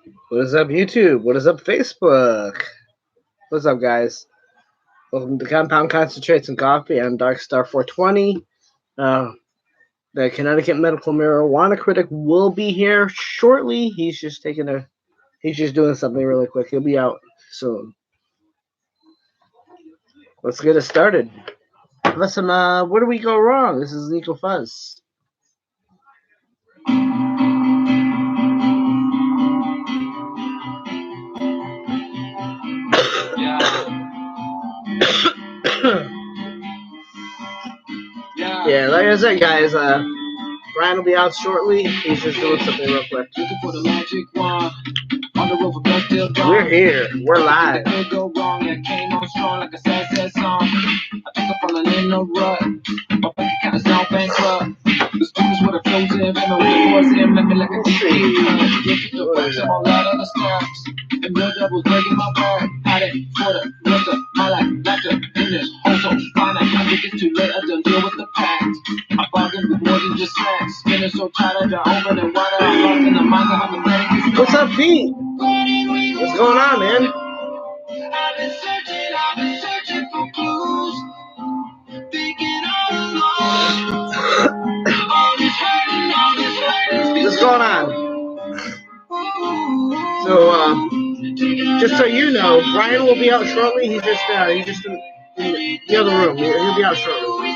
What is up, YouTube? What is up, Facebook? What's up, guys? Welcome to Compound Concentrates and Coffee. I'm Darkstar 420. The Connecticut Medical Marijuana Critic will be here shortly. He's just doing something really quick. He'll be out soon. Let's get it started. Listen, where do we go wrong? This is Nico Fuzz. Yeah, like I said, guys, Brian will be out shortly. He's just doing something real quick. Looking for the magic wand. On the road for blood still gone. We're here. We're live. Could go wrong. It came on strong like a sad song. I think I'm falling in a rut. My bank account is now bankrupt. The students with a frozen and when the was him, let me like a deep cut. Get the wax, I'm on a lot of the steps. And the devil's breaking my back. Had it for the rest of my life. Laughter in this also finite. I think it's too late. I done deal with the past. I bargained with more than just sex. Spinning so tight, I got open and wider. I'm lost in the minds of hypothetical. What's up, Pete? What's going on, man? I've been searching for clues. Thinking all along. All this hurting. What's going on? So, just so you know, Brian will be out shortly. He's just in the other room. He'll be out shortly.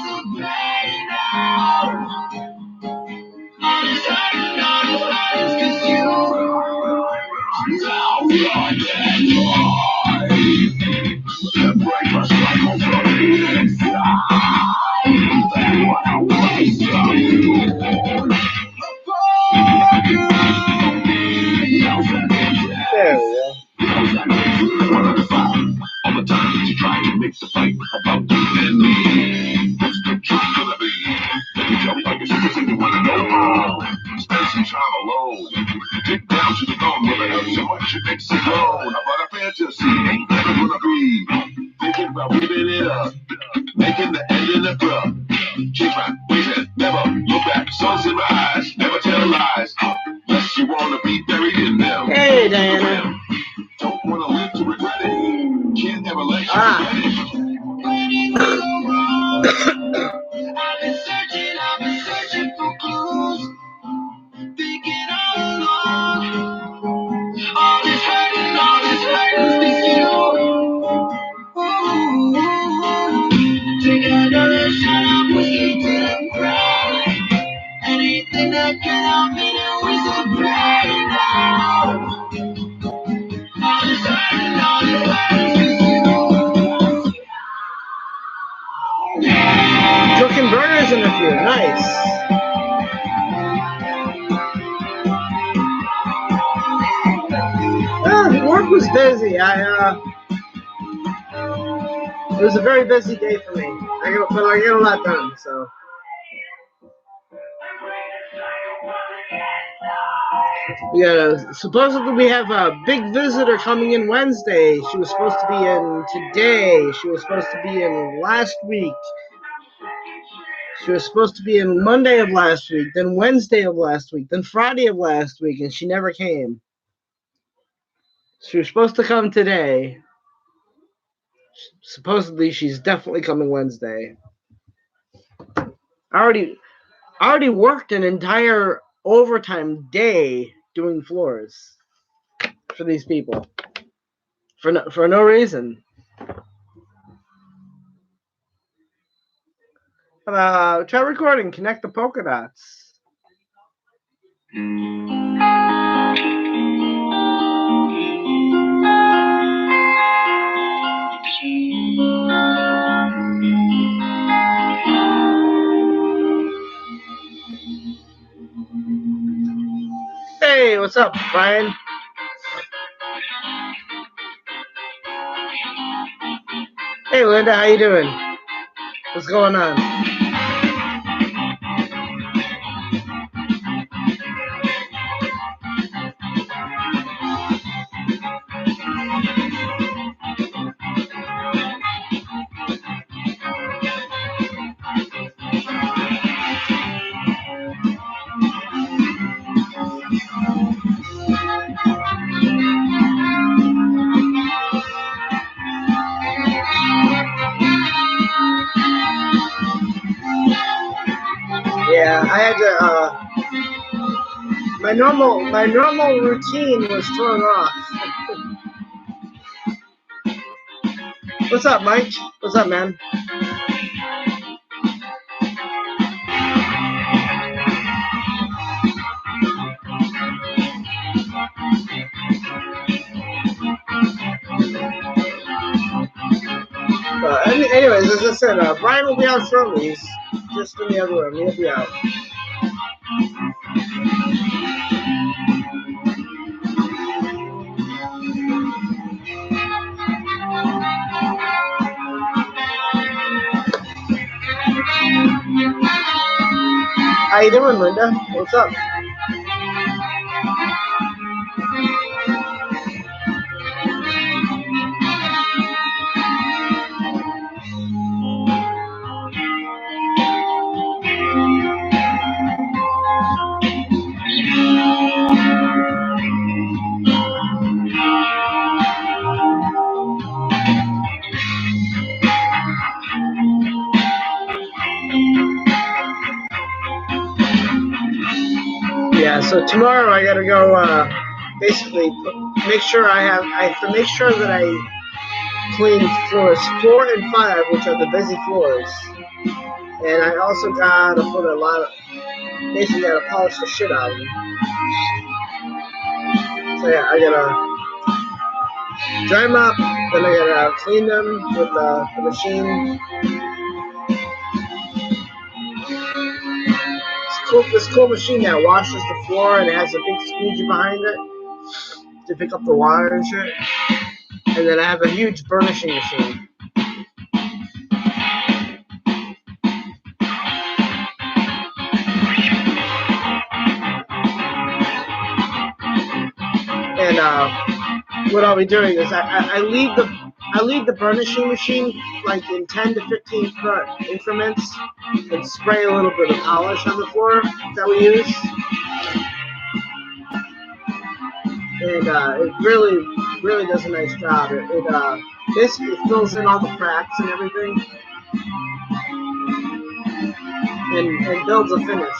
There we go. All the time that you try to make the fight about you and me. What's the truth gonna be? Let me jump like a citizen, you wanna know? Spend some time alone. Dig down to the bone where I hurt so much it makes it grown. About a fantasy, ain't never gonna be. Thinking about ripping it up, making the ending abrupt. Change my ways and never look back. Suns in my eyes, never tell lies. Unless you wanna be buried in them. Hey, Diana. Don't wanna live to regret it. Can't never let you forget it. I've been searching for clues. Thinking all along. All this hurting is you. Take another shot of whiskey to the ground. Anything that can help me to whistle bright now. All this hurting is you. Cooking burgers in a few. Nice. Work was busy. It was a very busy day for me. I get a lot done. So. Yeah, supposedly we have a big visitor coming in Wednesday. She was supposed to be in today. She was supposed to be in last week. She was supposed to be in Monday of last week, then Wednesday of last week, then Friday of last week, and she never came. She was supposed to come today. Supposedly she's definitely coming Wednesday. I already worked an entire overtime day doing floors for these people for no reason. Try recording. Connect the polka dots. Hey, what's up, Brian? Hey, Linda, how you doing? What's going on? I had to. My normal routine was thrown off. What's up, Mike? What's up, man? Anyways, as I said, Brian will be out shortly. He's just in the other room. He'll be out. How you doing, Linda? What's up? Yeah, so tomorrow I gotta go. Basically, make sure I have to make sure that I clean floors 4 and 5, which are the busy floors, and I also gotta put a lot of. Basically, gotta polish the shit out of them. So yeah, I gotta dry them up, then I gotta clean them with the machine. This cool machine that washes the floor and it has a big squeegee behind it to pick up the water and shit. And then I have a huge burnishing machine. And what I'll be doing is I leave the burnishing machine like in 10 to 15 foot increments and spray a little bit of polish on the floor that we use. And it really does a nice job. It basically fills in all the cracks and everything and builds a finish.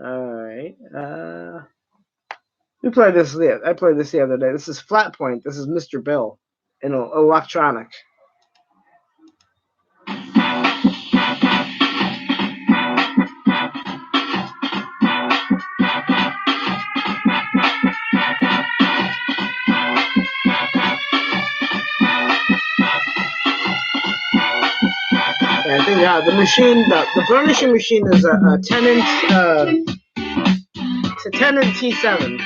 Alright. We played this. I played this the other day. This is Flat Point. This is Mr. Bill in electronic. I think the machine, the burnishing machine is a 10-inch, it's a 10-inch T7.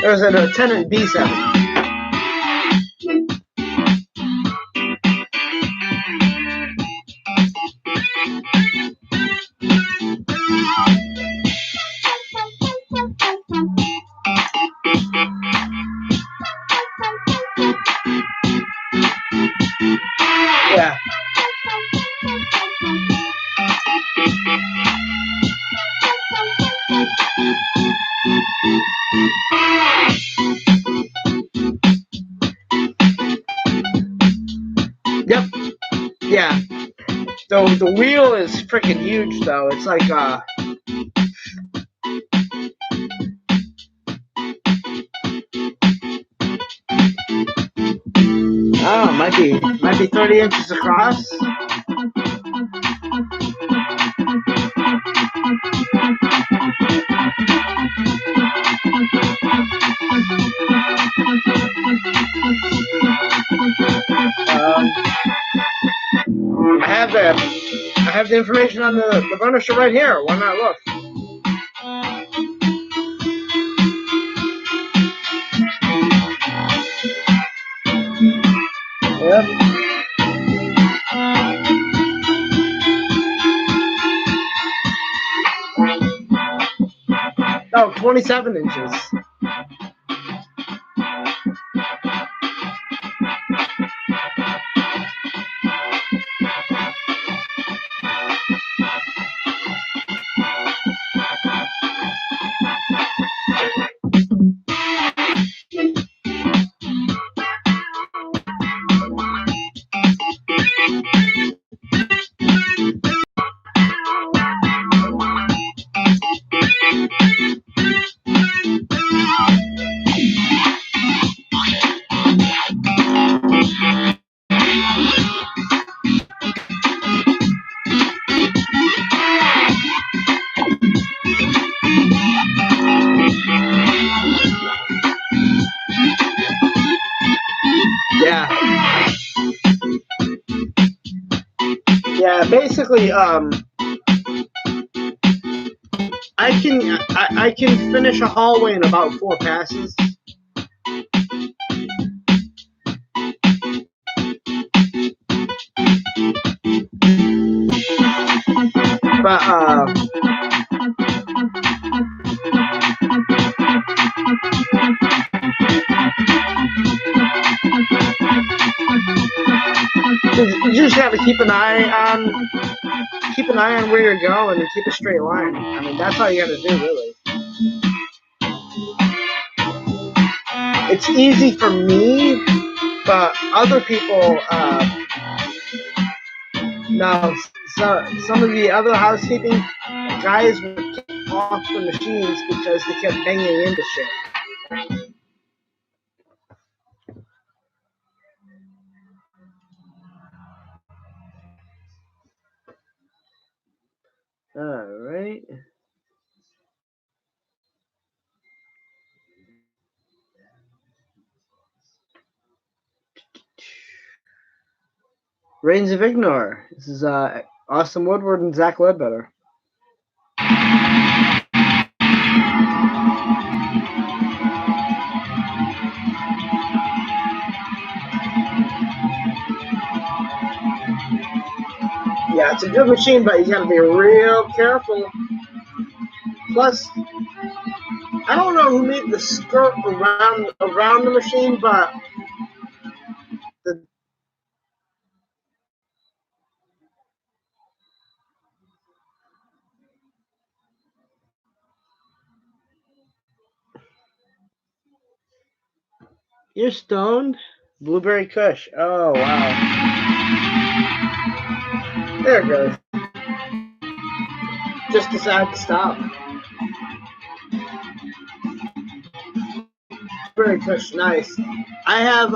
There's a 10-inch B7. Yeah. Yep. Yeah. The wheel is freaking huge though. It's like oh, might be 30 inches across. I have the information on the burnisher right here. Why not look? Yep. Oh, 27 inches. basically, I can finish a hallway in about 4 passes. But you just have to keep an eye on where you're going and keep a straight line. I mean, that's all you got to do, really. It's easy for me, but other people, no, so some of the other housekeeping guys would kick off the machines because they kept banging into shit. Alright. Reigns of Ignore. This is Austin Woodward and Zach Ledbetter. Yeah, it's a good machine, but you gotta be real careful. Plus, I don't know who made the skirt around the machine, but the you're stoned? Blueberry Kush. Oh wow. There it goes. Just decided to stop. Blueberry Kush, nice. I have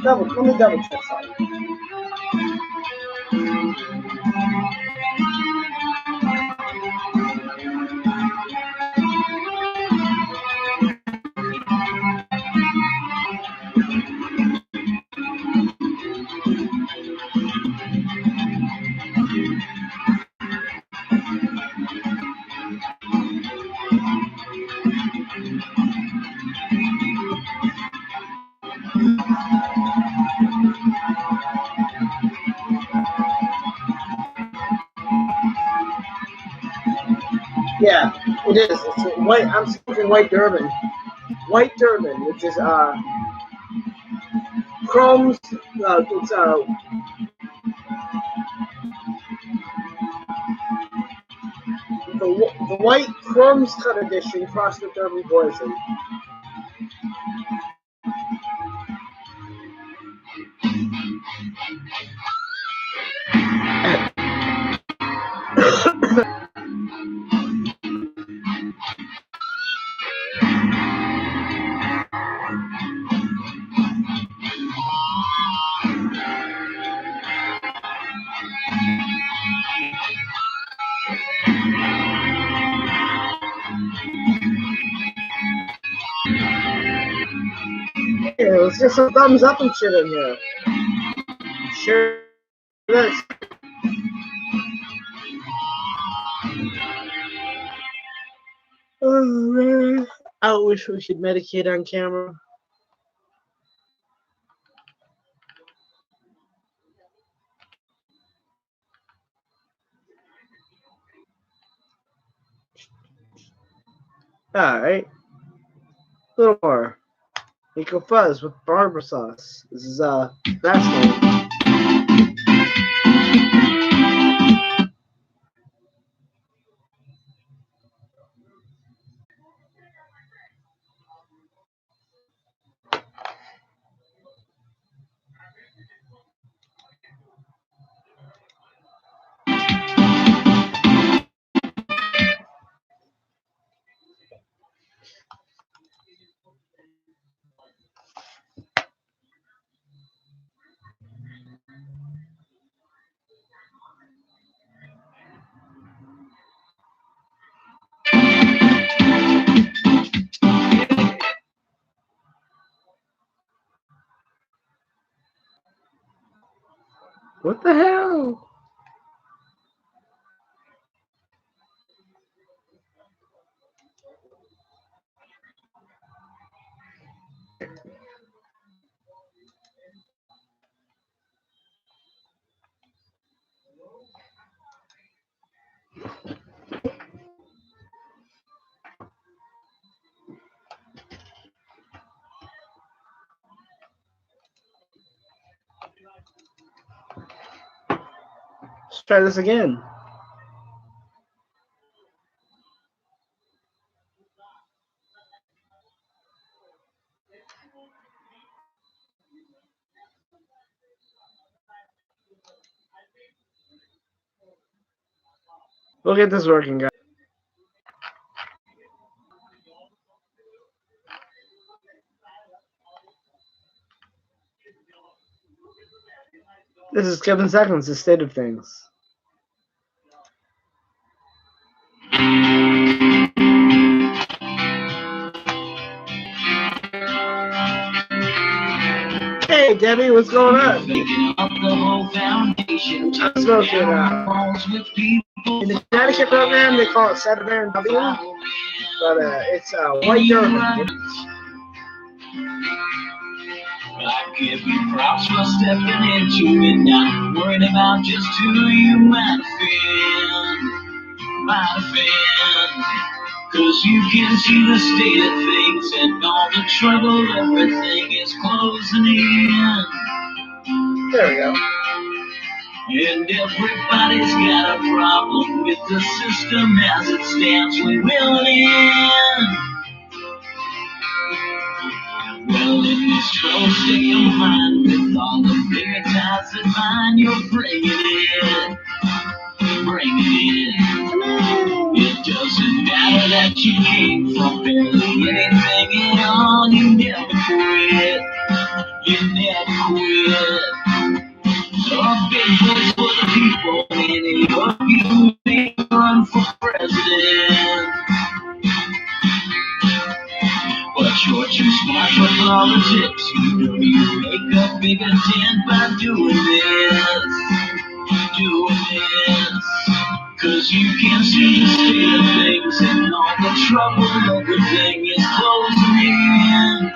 let me double check something. Yeah, it is. It's white. I'm smoking White Durban. White Durban, which is Chrome's. It's the white Chrome's cut edition crossed with Durban Poison. Yeah, let's get some thumbs up and shit in here. Share this. Oh man, I wish we could medicate on camera. All right, a little more. Nico Fuzz with Barbara sauce. This is fascinating. What the hell? Let's try this again. We'll get this working, guys. This is Kevin Seconds, the state of things. Hey, Debbie, what's going on? I'm smoking in the Connecticut program, they call it Saturday and W, but it's white German. I give you props for stepping into it, not worried about just who you might offend. Cause you can see the state of things and all the trouble, everything is closing in. There we go. And everybody's got a problem with the system as it stands. We will end. Well, if you slow, stick your mind with all the bigger ties in mind, you're bringing it. It doesn't matter that you came from barely anything at all. You never quit. You never quit. A big voice for the people, and any of you may run for president. But you're too smart for politics. You know you make a bigger dent by doing this. Cause you can see the state of things and all the trouble, everything is closing in.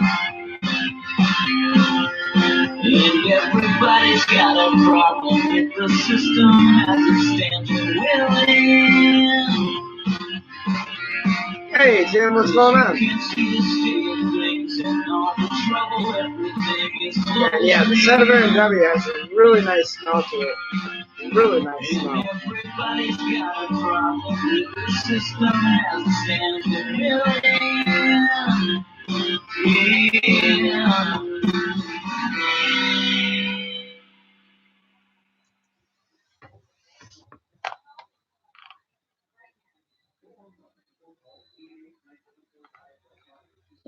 And everybody's got a problem with the system as it stands. Willing. Hey, Jim, what's going on? You can see the state of things and all the trouble, everything is closing Yeah, the Senator and W has a really nice smell to it. Really nice smell. Everybody's got a problem with the system as it stands. Yeah.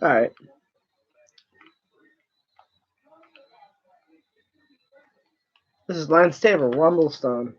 All right. This is Lance Tabor, Rumblestone.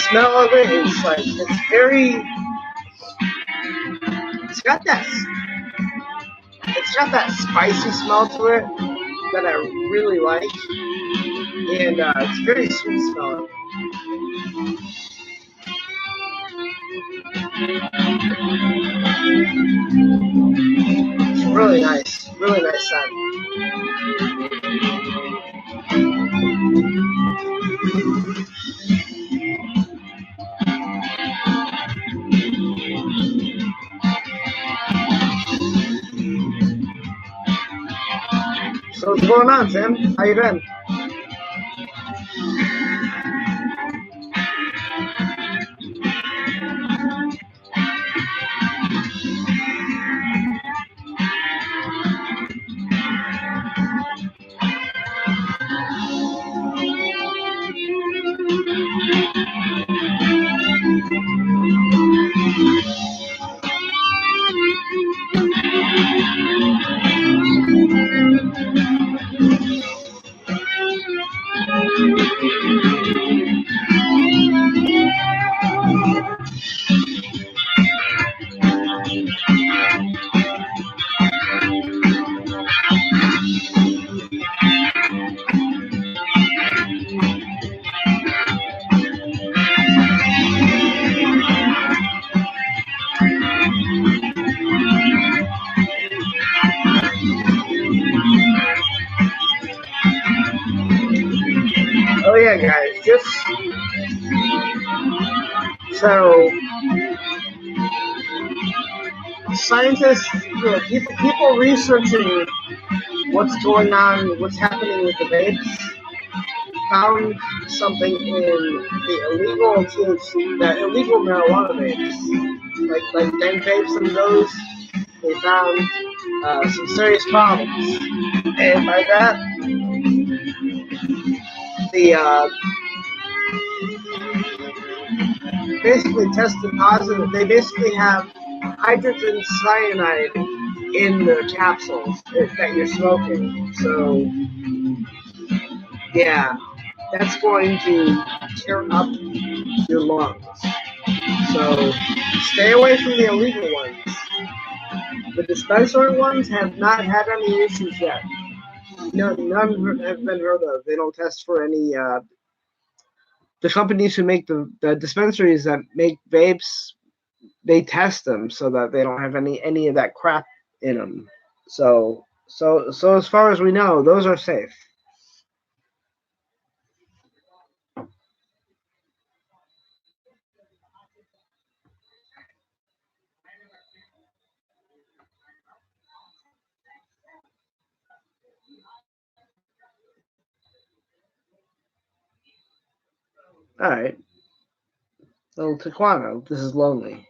Smell of it is like it's got that spicy smell to it that I really like, and it's very sweet smelling. It's really nice scent. So what's going on, Sam? How you been? So scientists, people researching what's going on, what's happening with the vapes, found something in the illegal marijuana vapes, like den vapes and those. They found some serious problems, and by that, the basically tested positive. They basically have hydrogen cyanide in the capsules that you're smoking. So, yeah, that's going to tear up your lungs. So, stay away from the illegal ones. The dispensary ones have not had any issues yet. No, none have been heard of. They don't test for any. The companies who make the dispensaries that make vapes, they test them so that they don't have any of that crap in them. So as far as we know, those are safe. All right. Little Taquano, this is lonely.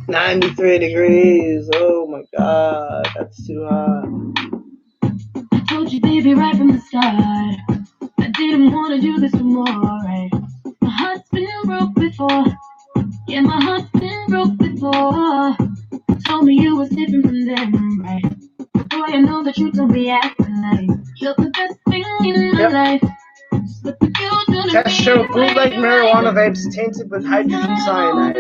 $93 degrees. Oh my God, that's too hot. I told you, baby, right from the start, I didn't want to do this no more, right? My heart's been broke before. Yeah, my heart's been broke before. You told me you was different from them, right? But boy, I know that you don't be acting like you're the best thing in my life. But you don't Tests show bootleg marijuana vapes tainted with hydrogen cyanide.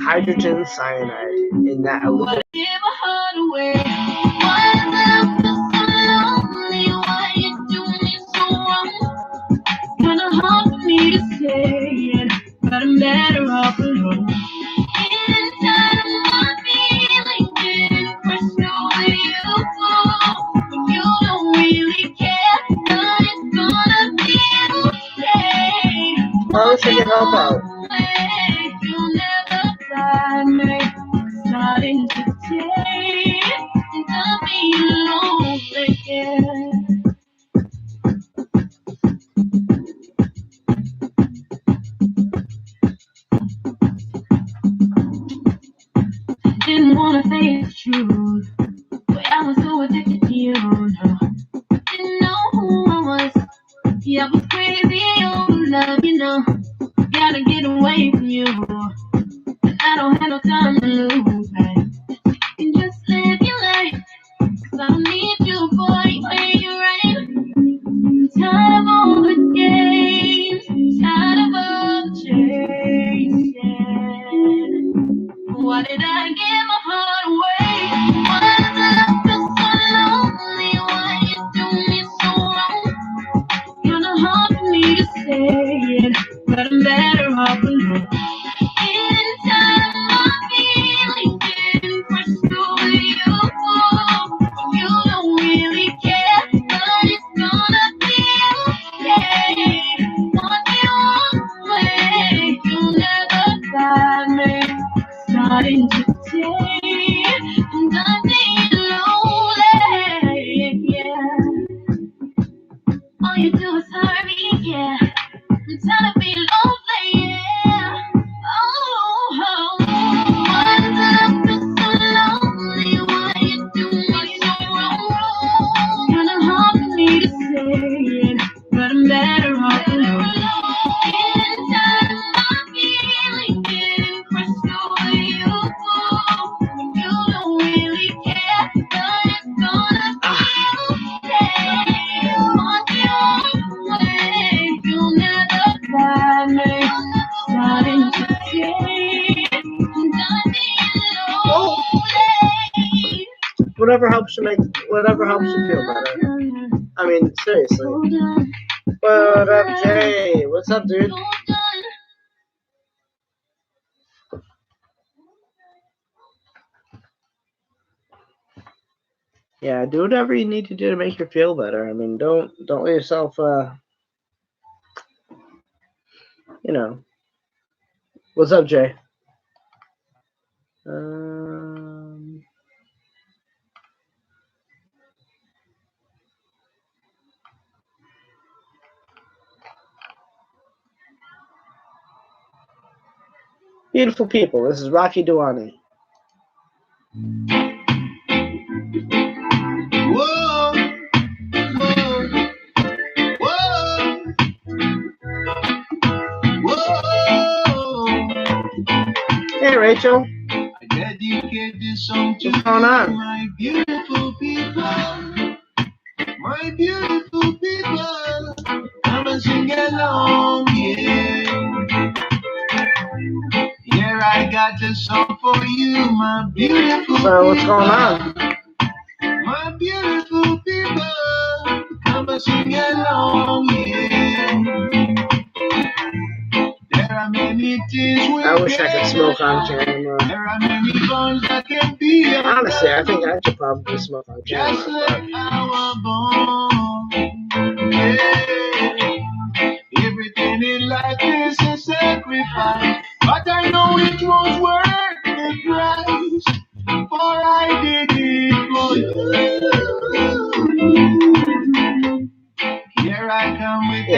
Hydrogen cyanide in that illegal. Kinda hard for me to say it, but I'm better off alone. Inside of my feelings, getting crushed away you go. You don't really care, but it's gonna be okay. How should you help out? You'll never find me starting to take into being alone again. Didn't wanna face the truth, but I was so addicted to you. No, didn't know who I was. Yeah, I was crazy on love, you know. Gotta get away from you, and I don't have no time to lose, man. You can just live your life, 'cause I don't need you, boy, where you right. I'm tired of all the games, tired of all the chasing. Why did I give my heart away? Why does love feel so lonely? Why you do me so wrong? Kinda hard for me to say it, but I'm better off alone. Inside my feelings, getting crushed away you go. You don't really care, but it's gonna be okay. Want you one way, you'll never find me. Starting to take, and I'm being lonely, yeah. All you do is hurt me, yeah. I'm tired of being lonely, yeah. Oh, why does love feel so lonely? Why you do me so wrong? Kinda hard for me to say it, but I'm better off alone. Inside of my feelings, getting crushed away you go. You don't really care, but it's gonna be okay. Want your way, you'll never find me. Starting to take, and I'm being lonely. Whatever helps you feel better. I mean, seriously. What up, Jay? What's up, dude? Yeah, do whatever you need to do to make you feel better. I mean, don't let yourself, you know. What's up, Jay? Beautiful people. This is Rocky Duani. Whoa, whoa, whoa. Hey, Rachel. I dedicate this song to What's going on? my beautiful people. My beautiful people. Come and sing along, yeah. Here I got this song for you, my beautiful So, what's going on? My beautiful people, come and sing along, yeah. There are many things we I wish I could smoke on camera. There are many bonds that can be Honestly, I think I should probably smoke on camera. just like our bond. Yeah. Everything in life is a sacrifice, but I know it was worth the price. For I did it for you. Here I come with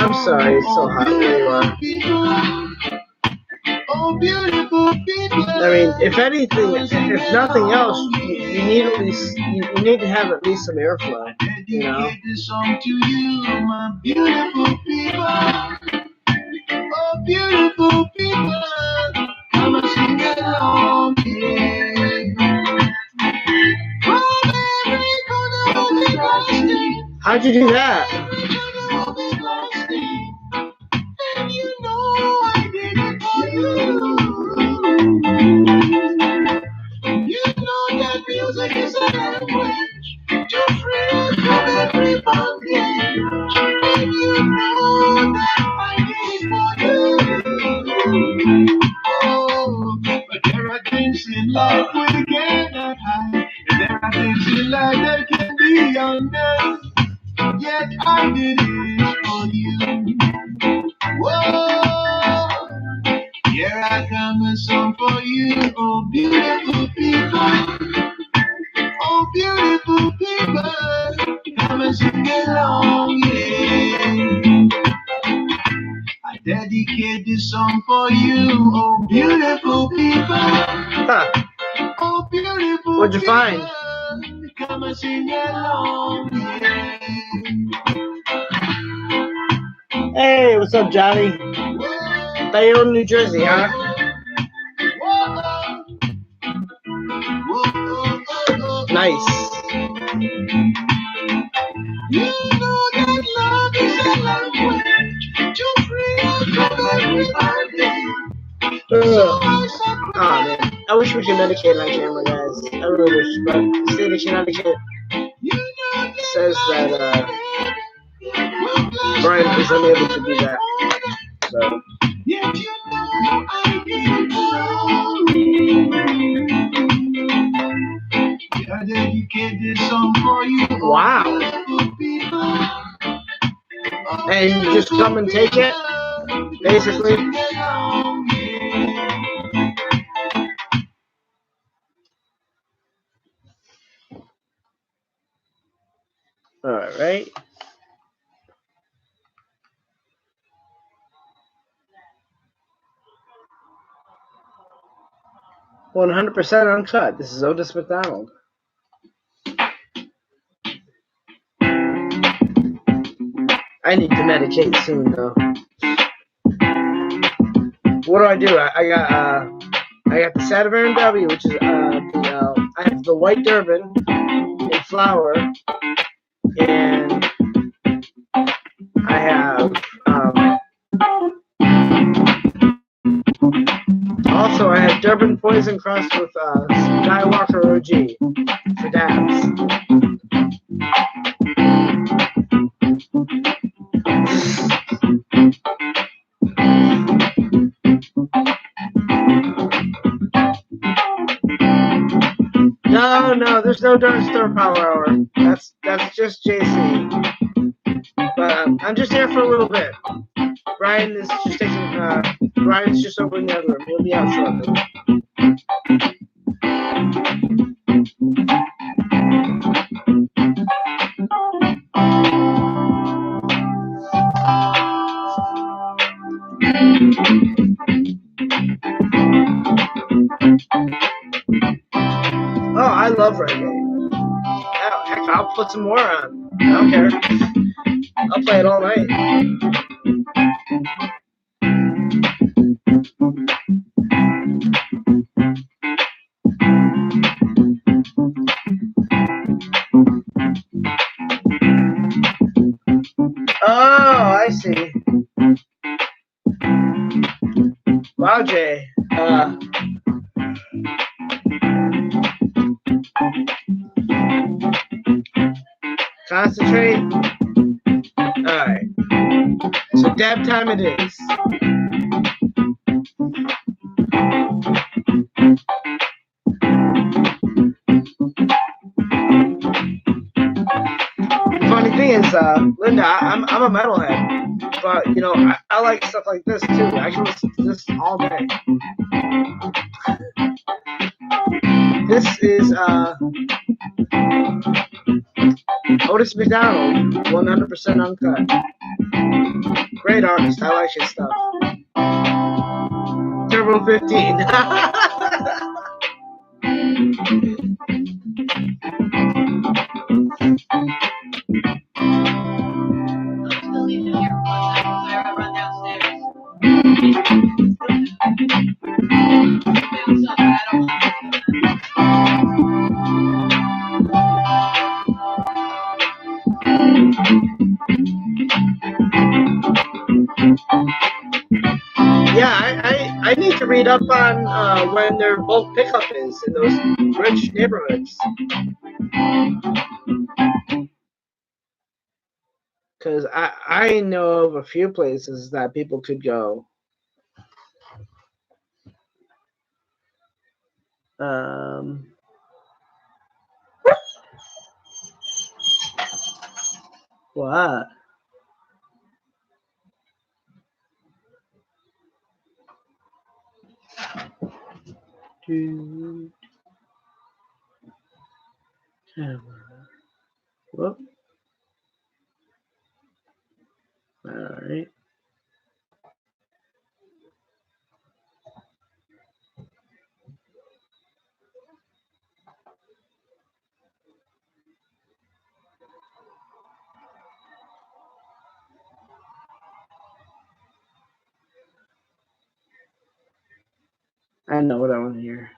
I'm sorry, it's so hot where you are. Oh, beautiful people. I mean, if anything, if nothing else, you need at least you need to have at least some airflow. You know. Dedicate this song to you, my beautiful people. Oh, beautiful people, come and sing along, yeah. From every corner of the galaxy, How'd you do that? every corner of the galaxy, and you know I did it for you. You know that music is a language to free us from every bondage, and you know that I did it for you. Oh, but there are things in life we cannot hide, and there are things in life that can be undone. Yet I did it for you. Whoa, here I come a song for you, oh beautiful people. Oh beautiful people, come and sing along, yeah. I dedicate this song for you, oh beautiful people. Huh. Oh beautiful What'd you find? people, come and sing along, yeah. Hey, what's up, Johnny? Whoa, Bayonne, New Jersey, huh? whoa, whoa. Nice. You know that love is a language to free us from every bondage. So I sacrifice. Ah, man. I wish we could medicate on camera, guys. I really wish, but the state of Connecticut You know that says that Brian is unable to do that. So. Yet you know I did it. I dedicate this song for you. Wow. And you just come and take it, basically. Alright. $100% uncut. This is Otis McDonald. I need to medicate soon, though. What do? I got the Sadavan W, which is I have the white Durban in flower, and I have also I have Durban Poison crossed with Skywalker OG for dabs. No, there's no Dark Star Power Hour. That's just JC. But I'm just here for a little bit. Brian is just taking. Brian's just over in the other room. He'll be out shortly. Oh, I love reggae. Heck, I'll put some more on. I don't care. I'll play it all night. Oh, I see. Wow, Jay. Concentrate. Alright. So dab time it is. The funny thing is, Linda, I'm a metalhead. But, you know, I like stuff like this too. I can listen to this all day. This is, Otis McDonald, 100% uncut. Great artist, I like his stuff. Turbo 15. Yeah, I need to read up on when their bulk pickup is in those rich neighborhoods. Because I know of a few places that people could go. What? Whoop. All right. I know what I want to hear.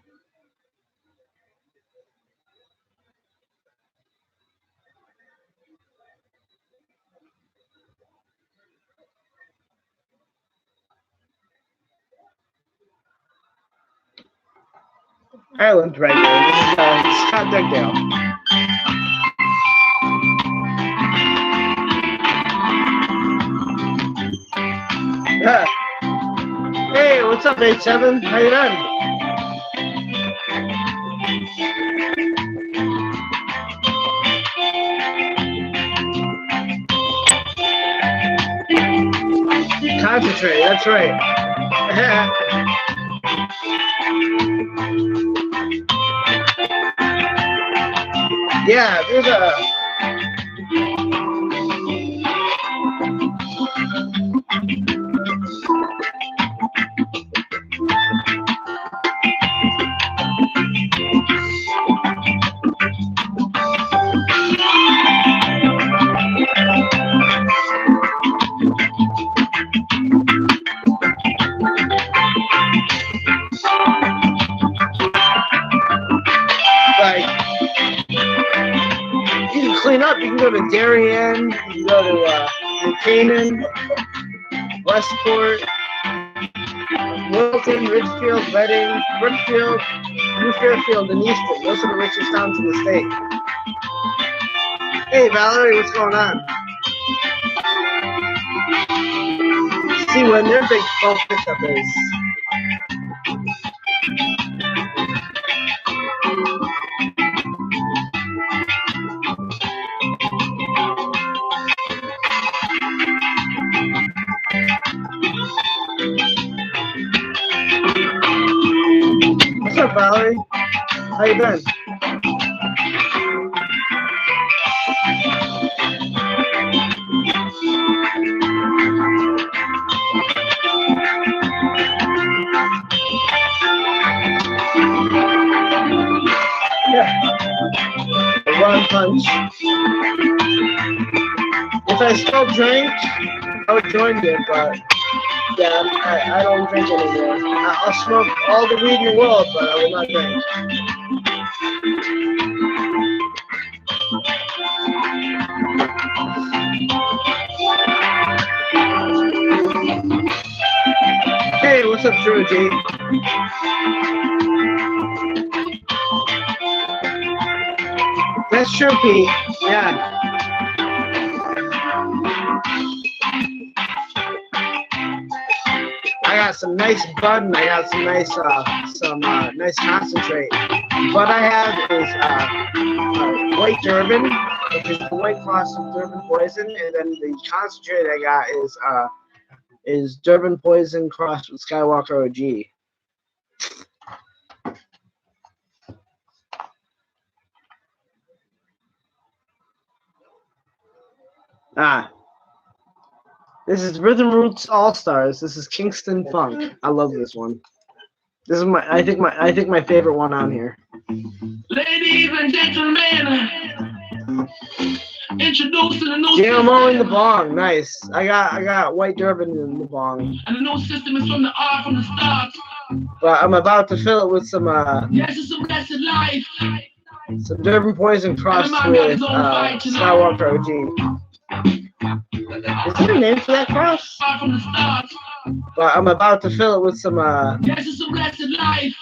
Ireland's right there. This is Scott Dugdale. Yeah. Hey, what's up, 8-7? How you doing? Concentrate, that's right. Yeah, there's a... Clean up. You can go to Darien, you can go to New Canaan, Westport, Wilton, Ridgefield, Reading, Brookfield, New Fairfield, and Easton. Those are the richest towns in the state. Hey Valerie, what's going on? See when their big bulk pickup is. How you been? Yeah. One punch. If I still drink, I would join you, but yeah, I don't drink anymore. I'll smoke all the weed in the world, but I will not drink. Hey, what's up, Drew G? That's true, Pete. Yeah. I got some nice bud and I got some nice concentrate. What I have is white Durban, which is the white cross of Durban Poison, and then the concentrate I got is Durban Poison crossed with Skywalker OG. This is Rhythm Roots All Stars. This is Kingston Funk. I love this one. This is I think my favorite one on here. Ladies and gentlemen, introducing the new GMO in the bong, nice. I got white Durban in the bong. And the new system is from the R from the start. But I'm about to fill it with some Yes, it's a blessed life. some Durban Poison crossed with Skywalker OG. Is there a name for that cross? R from the start. But I'm about to fill it with some Yes, it's a blessed life.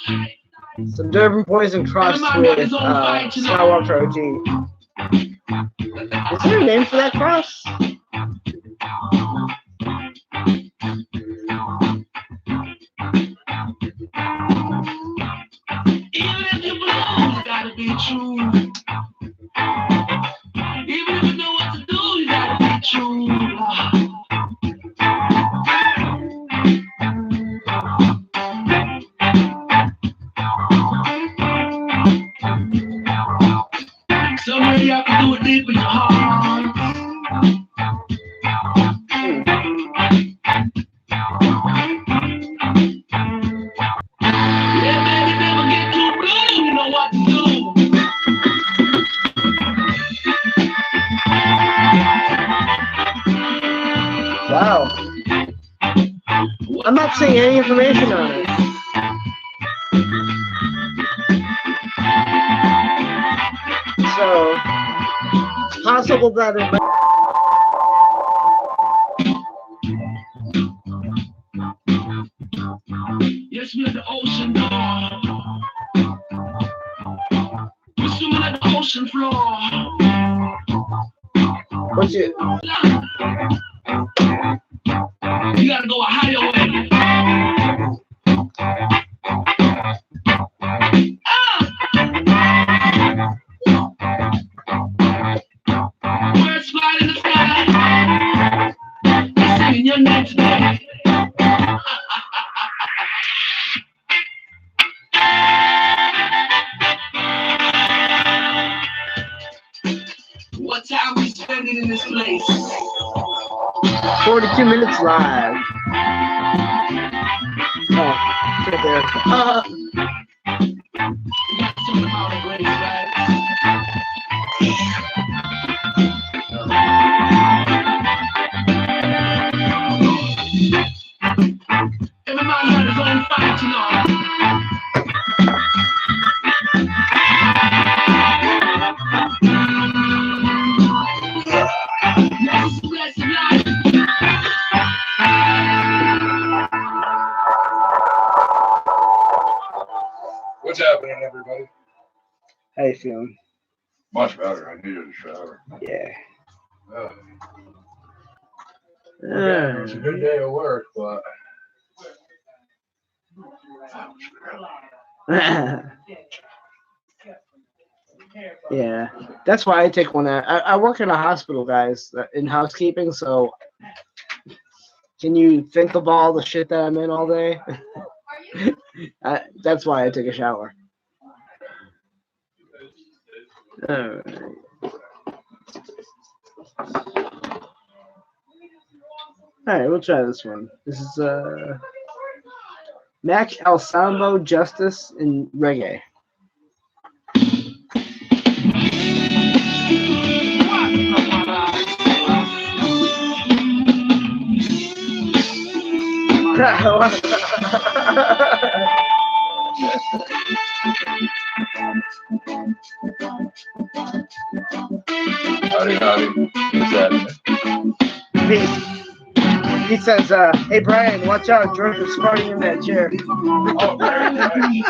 some Durban Poison crossed with Skywalker OG. Is there a name for that cross? Even if you blow, you gotta be true. Even if you know what to do, you gotta be true. Somewhere you have to do it deep in your heart. Yeah, baby, never get too blue. You know what to do. Wow. I'm not seeing any information on it. So, it's possible that it might. Yes, we're at the ocean door. We're swimming at the ocean floor. What's it? You gotta go a higher way. Birds fly in the sky. I'm singing your name today. What time we spending in this place? 42 minutes live. Oh, it's right there. You got some amount of grace, right? Every man had his own fight, you know. Yes, it's a blessed life. What's happening, everybody? How you feeling? Much better. I needed a shower. Yeah. It was a good day of work, but Yeah, that's why I take one. I work in a hospital, guys, in housekeeping. So, can you think of all the shit that I'm in all day? That's why I take a shower. Alright. Alright, we'll try this one. This is Mac Alsambo Justice in Reggae. Howdy. Who's that? He says, hey Brian, watch out, George is farting in that chair. Oh, very nice.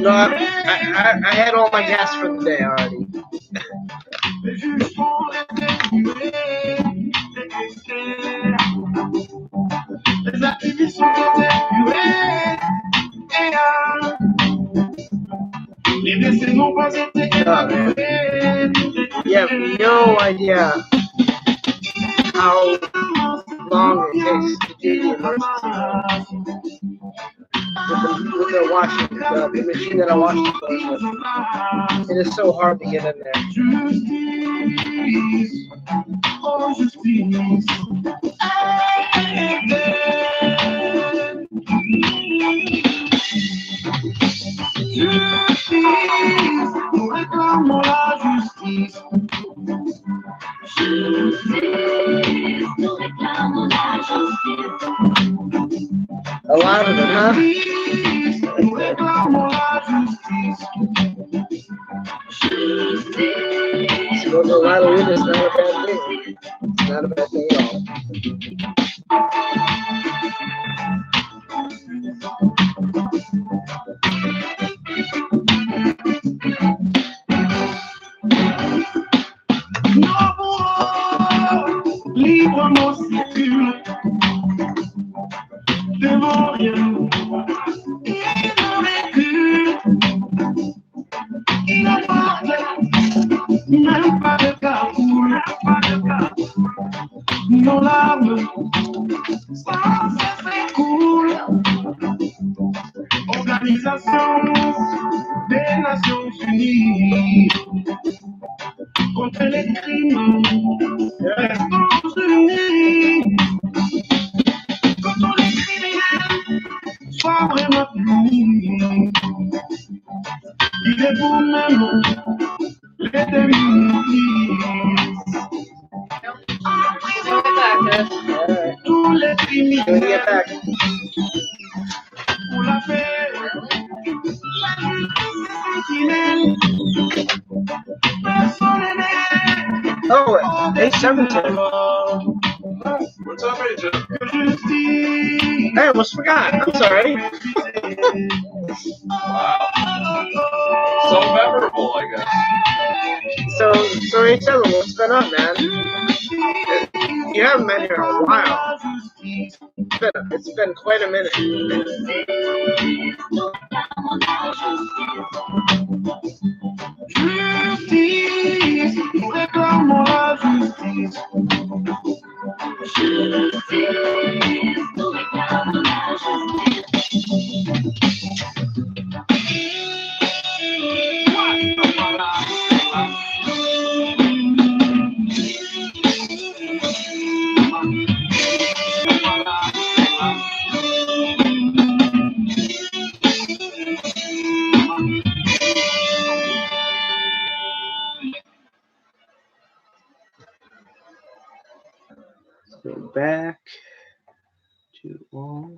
No, I had all my gas for the day already. You have no idea how long it takes to do the emergency with the washing, the machine that I wash the clothes with. It is so hard to get in there. A lot of it, huh? Smoking a lot of weed is not a bad thing. It's not a bad thing at all. Librement circule devant rien. Il n'a vécu, il n'a pas même pas de capoule, nos larmes sans cesse s'écoulent. Organisation des Nations Unies contre les crimes. Restons unis, que tous les criminels soient vraiment punis. Il est vous-même les démunis. Tous les criminels pour la paix, la justice est sentinelle. Personne n'est Oh, hey, 17. What's up, Agent? I almost forgot. I'm sorry. Wow. So memorable, I guess. So H7, what's been up, man? You haven't been here in a while. It's been quite a minute. Justice, nous réclamons la justice. Go back to all.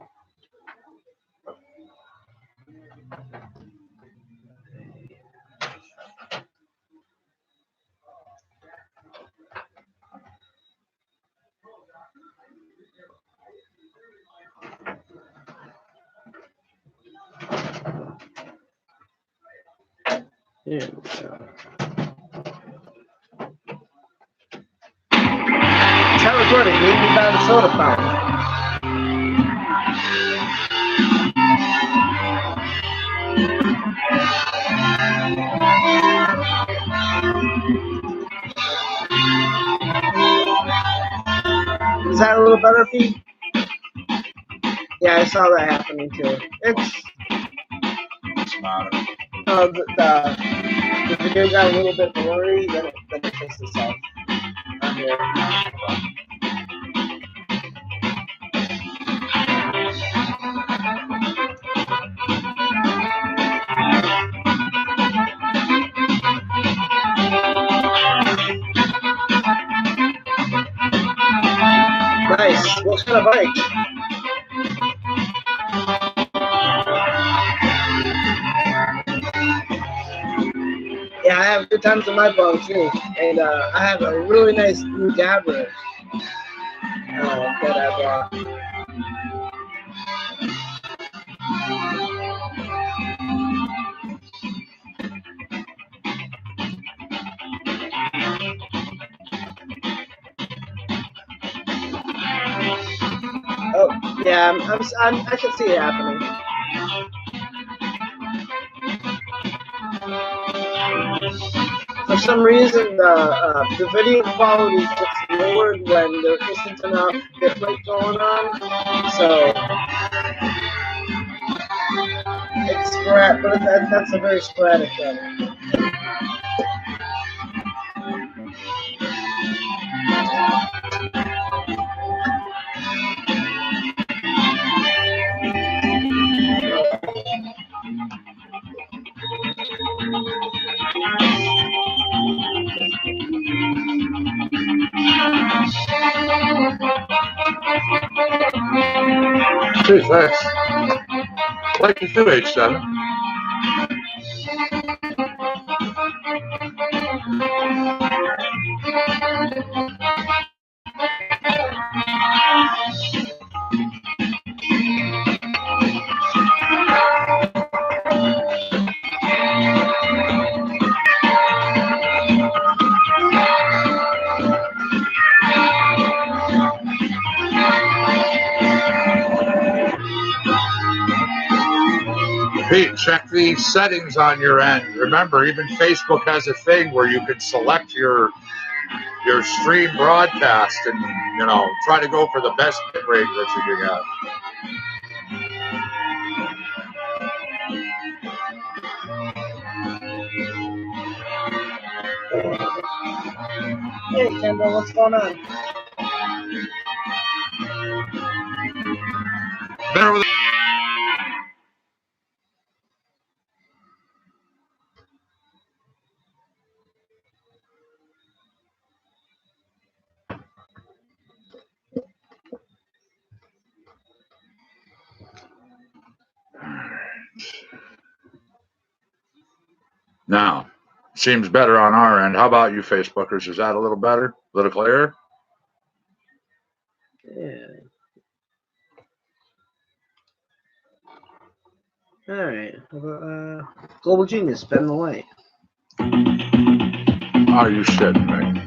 There we go. Tell us what it made me buy the soda fountain. Is that a little better, Pete? Yeah, I saw that happening too. It's the video got a little bit blurry, then it fixed itself on here. Nice. What kind of bike? Yeah, I have good times on my bike too, and I have a really nice new Dabber that I bought. Oh, yeah, I can see it happening. For some reason, the video quality gets lowered when there isn't enough bitrate going on, so it's sporadic, but that's a very sporadic thing. Geez, thanks. Like you do, H7. Pete, check the settings on your end. Remember, even Facebook has a thing where you can select your stream broadcast and, you know, try to go for the best bit rate that you can get. Hey, Kendall, what's going on? Better with Now, seems better on our end. How about you, Facebookers? Is that a little better? A little clearer? Yeah. All right. Global Genius, bend the light. Are you shitting me?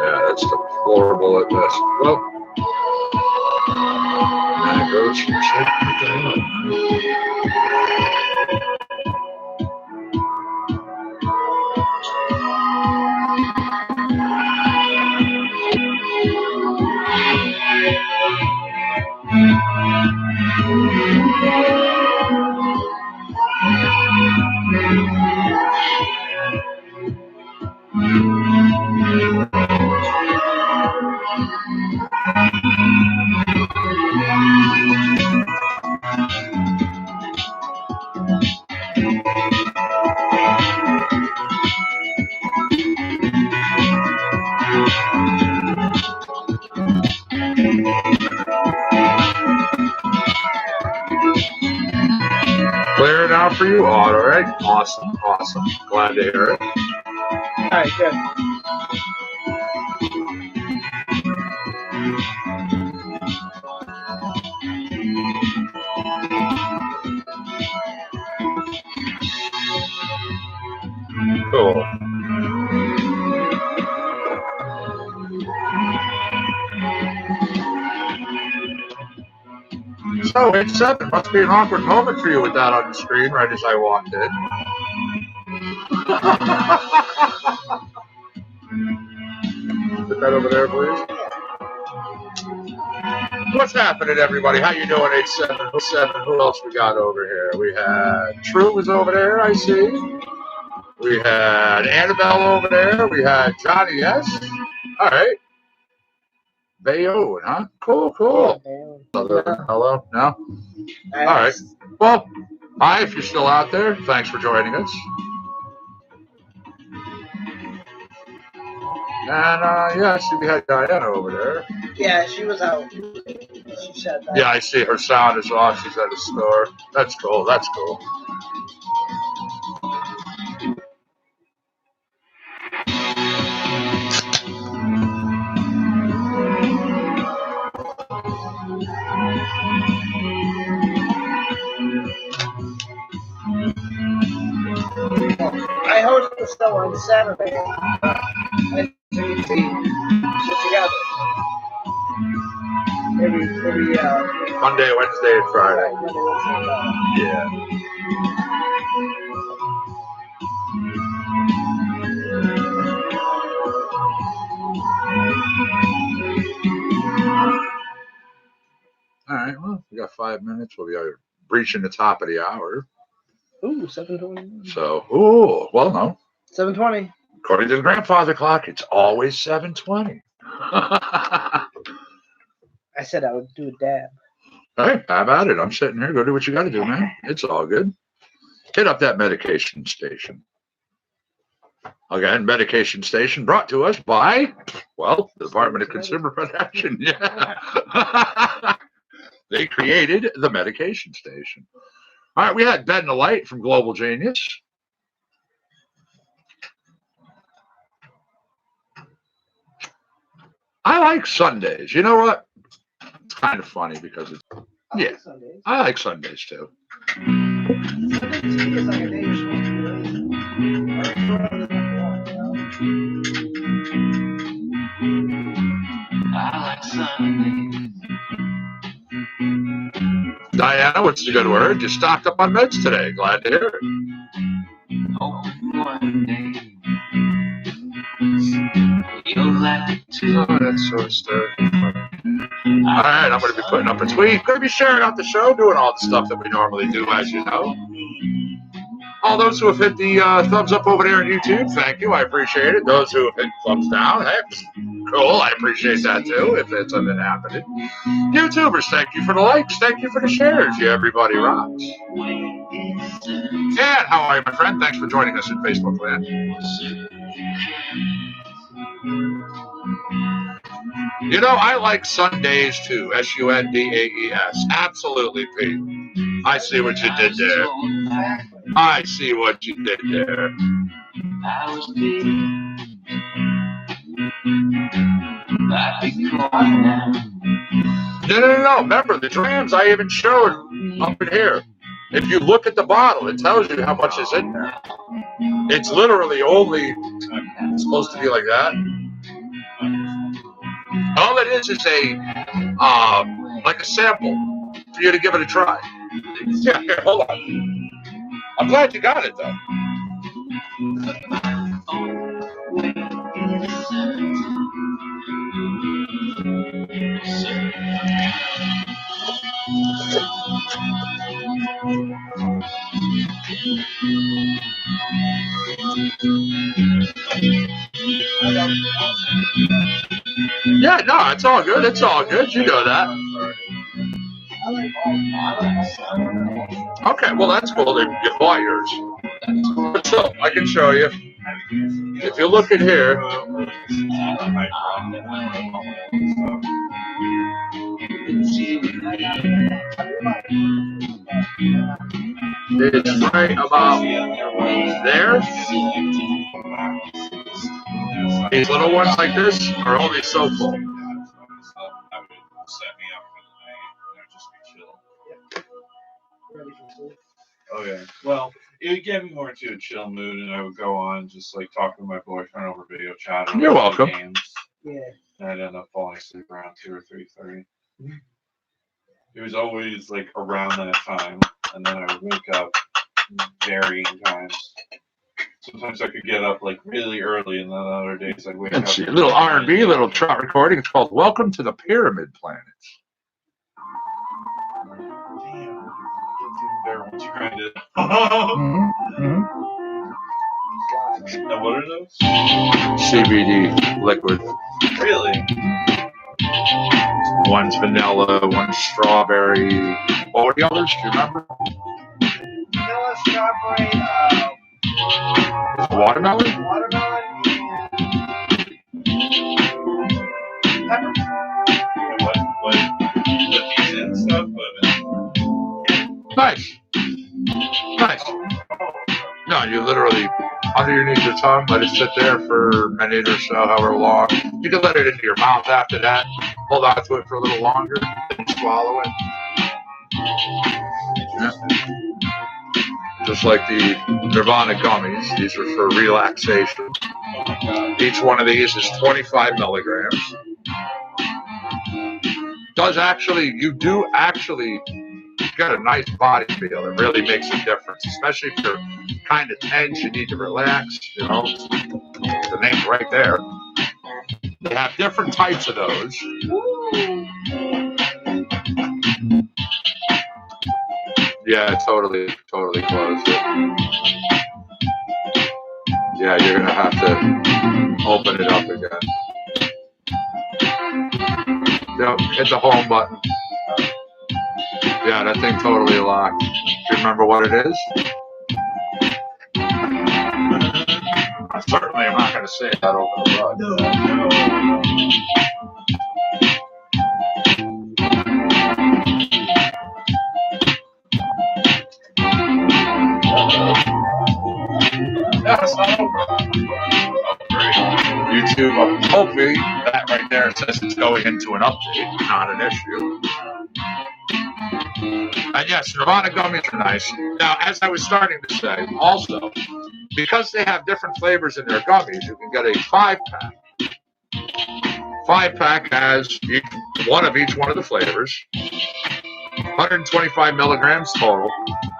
Yeah, that's deplorable at best. Well, there goes some shit. What the hell? now for you? All right. Awesome. Glad to hear it. All right, good. Cool. So, 8-7. Must be an awkward moment for you with that on the screen right as I walked in. Put that over there, please. What's happening, everybody? How you doing, 8-7? Who else we got over here? We had True was over there, I see. We had Annabelle over there. We had Johnny S. All right. Bayo, huh? Cool. Hello? No? All right. Well, hi, if you're still out there. Thanks for joining us. And, yeah, I see we had Diana over there. Yeah, she was out. She said that. Yeah, I see her sound is off. She's at a store. That's cool. I host the show on Saturday. Get together. Maybe Monday, Wednesday, and Friday. Monday, Wednesday, and Friday. Yeah. All right, well, we got 5 minutes. We'll be reaching the top of the hour. Ooh, 7:20. So, well, no. 7:20. According to the grandfather clock, it's always 7:20. I said I would do a dab. Hey, how about it? I'm sitting here. Go do what you got to do, man. It's all good. Hit up that medication station. Again, medication station brought to us by, well, the Department of Consumer Protection. Yeah. They created the medication station. All right, we had Ben the Light from Global Genius. I like Sundays. You know what? It's kind of funny because it's, yeah, I like Sundays too. Diana, what's the good word? You stocked up on meds today. Glad to hear it. Oh, one day you'll like to. Oh, that's so stirring. All right, I'm going to be putting up a tweet. Going to be sharing out the show, doing all the stuff that we normally do, as you know. All those who have hit the thumbs up over there on YouTube, thank you. I appreciate it. Those who have hit thumbs down, heck, cool. I appreciate that too, if it's something happening. YouTubers, thank you for the likes. Thank you for the shares. You everybody rocks. And how are you, my friend? Thanks for joining us in Facebook land. You know, I like Sundays too. Sundays. Absolutely, Pete. I see what you did there. I see what you did there. No. Remember, the trams I even showed up in here. If you look at the bottle, it tells you how much is in there. It's literally only, it's supposed to be like that. All it is a, like a sample for you to give it a try. Yeah, here, hold on. I'm glad you got it, though. Yeah, no, it's all good. It's all good. You know that. Okay, well, that's cool. They bought yours. So, I can show you. If you look at here. It's right about there. These little ones like this are only so full. Oh yeah. Well, it would get me more into a chill mood, and I would go on just like talking to my boyfriend over video chat. You're welcome. Games. Yeah. And I'd end up falling asleep around 2 or 3:30. It was always like around that time, and then I would wake up varying times. Sometimes I could get up like really early, and then other days I'd wake up. It's a little R&B, little trot recording. It's called "Welcome to the Pyramid Planet." Damn, it's even better once you grind it. Now what are those? CBD liquid. Really? One's vanilla, one's strawberry. What were the others? Do you remember? Vanilla, strawberry, Watermelon? watermelon, and pepper. And what these and stuff, but Nice. Nice. No, you literally, underneath your tongue, let it sit there for a minute or so, however long. You can let it into your mouth after that. Hold on to it for a little longer, then swallow it. Yeah. Just like the Nirvana gummies, these are for relaxation. Each one of these is 25 milligrams. You do actually get a nice body feel. It really makes a difference, especially if you're kind of tense, you need to relax, you know. The name's right there. They have different types of those. Yeah, totally closed it. Yeah, you're gonna have to open it up again. Yep, hit the home button. Yeah, that thing totally locked. Do you remember what it is? Certainly, I'm not going to say that over the rug. no. That's not over. Oh, great. YouTube told me that right there. It says it's going into an update, not an issue. And yes, Nirvana gummies are nice. Now, as I was starting to say, also, because they have different flavors in their gummies, you can get a 5-pack. 5-pack has one of each one of the flavors. 125 milligrams total.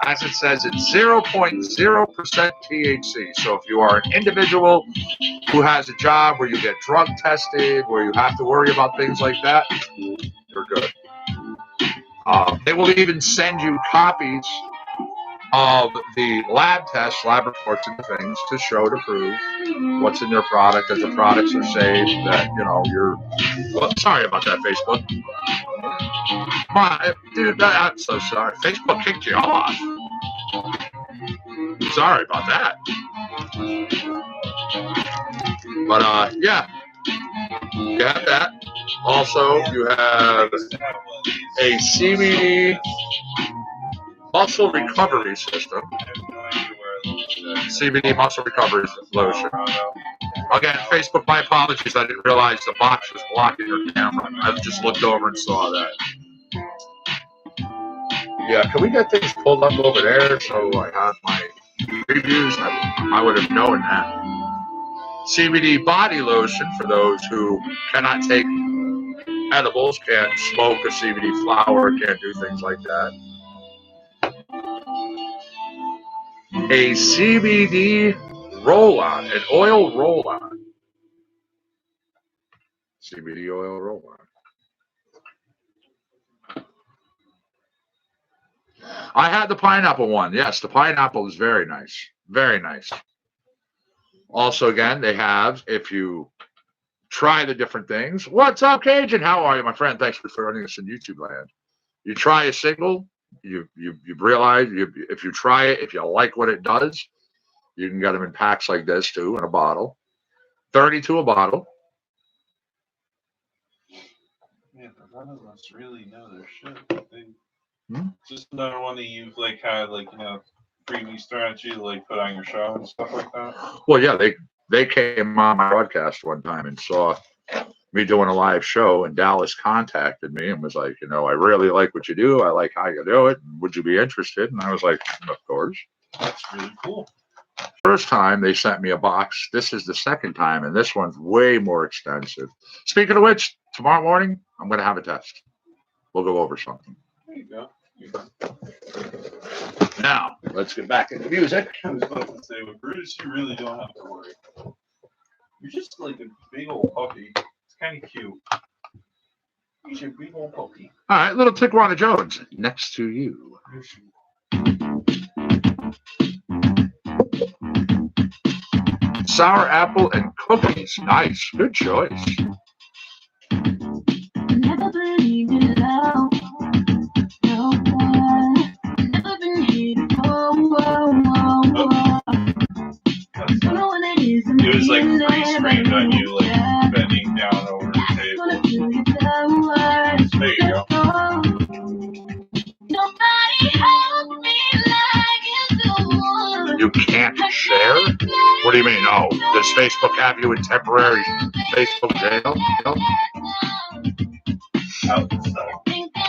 As it says, it's 0.0% THC. So if you are an individual who has a job where you get drug tested, where you have to worry about things like that, you're good. They will even send you copies of the lab tests, lab reports, and things to show to prove what's in their product, that the products are safe, that, you know, you're... Well, sorry about that, Facebook. Come on, dude, I'm so sorry. Facebook kicked you off. Sorry about that. But, yeah. You have that. Also, you have a CBD muscle recovery system. CBD muscle recovery lotion. Again, Facebook, my apologies. I didn't realize the box was blocking your camera. I just looked over and saw that. Yeah, can we get things pulled up over there so I have my previews? I would have known that. CBD body lotion for those who cannot take edibles, can't smoke a CBD flower, can't do things like that. A CBD roll-on, an oil roll-on. CBD oil roll-on. I had the pineapple one. Yes, the pineapple is very nice. Very nice. Also, again, they have, if you try the different things. What's up, Cajun? How are you, my friend? Thanks for joining us in YouTube land. You try a single, you realize if you try it, if you like what it does, you can get them in packs like this too, in a bottle. 32 a bottle. Yeah, but none of us really know their shit. Just another one that you've like had like, you know, creamy strategy to like put on your show and stuff like that? Well, yeah, they came on my broadcast one time and saw me doing a live show, and Dallas contacted me and was like, you know, I really like what you do. I like how you do it. Would you be interested? And I was like, of course. That's really cool. First time they sent me a box. This is the second time, and this one's way more extensive. Speaking of which, tomorrow morning I'm going to have a test. We'll go over something. There you go. Now let's get back into music. I was about to say, with Brutus, you really don't have to worry. You're just like a big old puppy. It's kind of cute. He's your big old puppy. All right, little Tijuana Jones next to you. Sour apple and cookies. Nice. Good choice. Never believed in love. No one. Never been here. Don't know what it is. It was like pre-screened on you, like bending down over the table. There you go. Nobody helped me like you do. You can't share? What do you mean? Oh, does Facebook have you in temporary Facebook jail?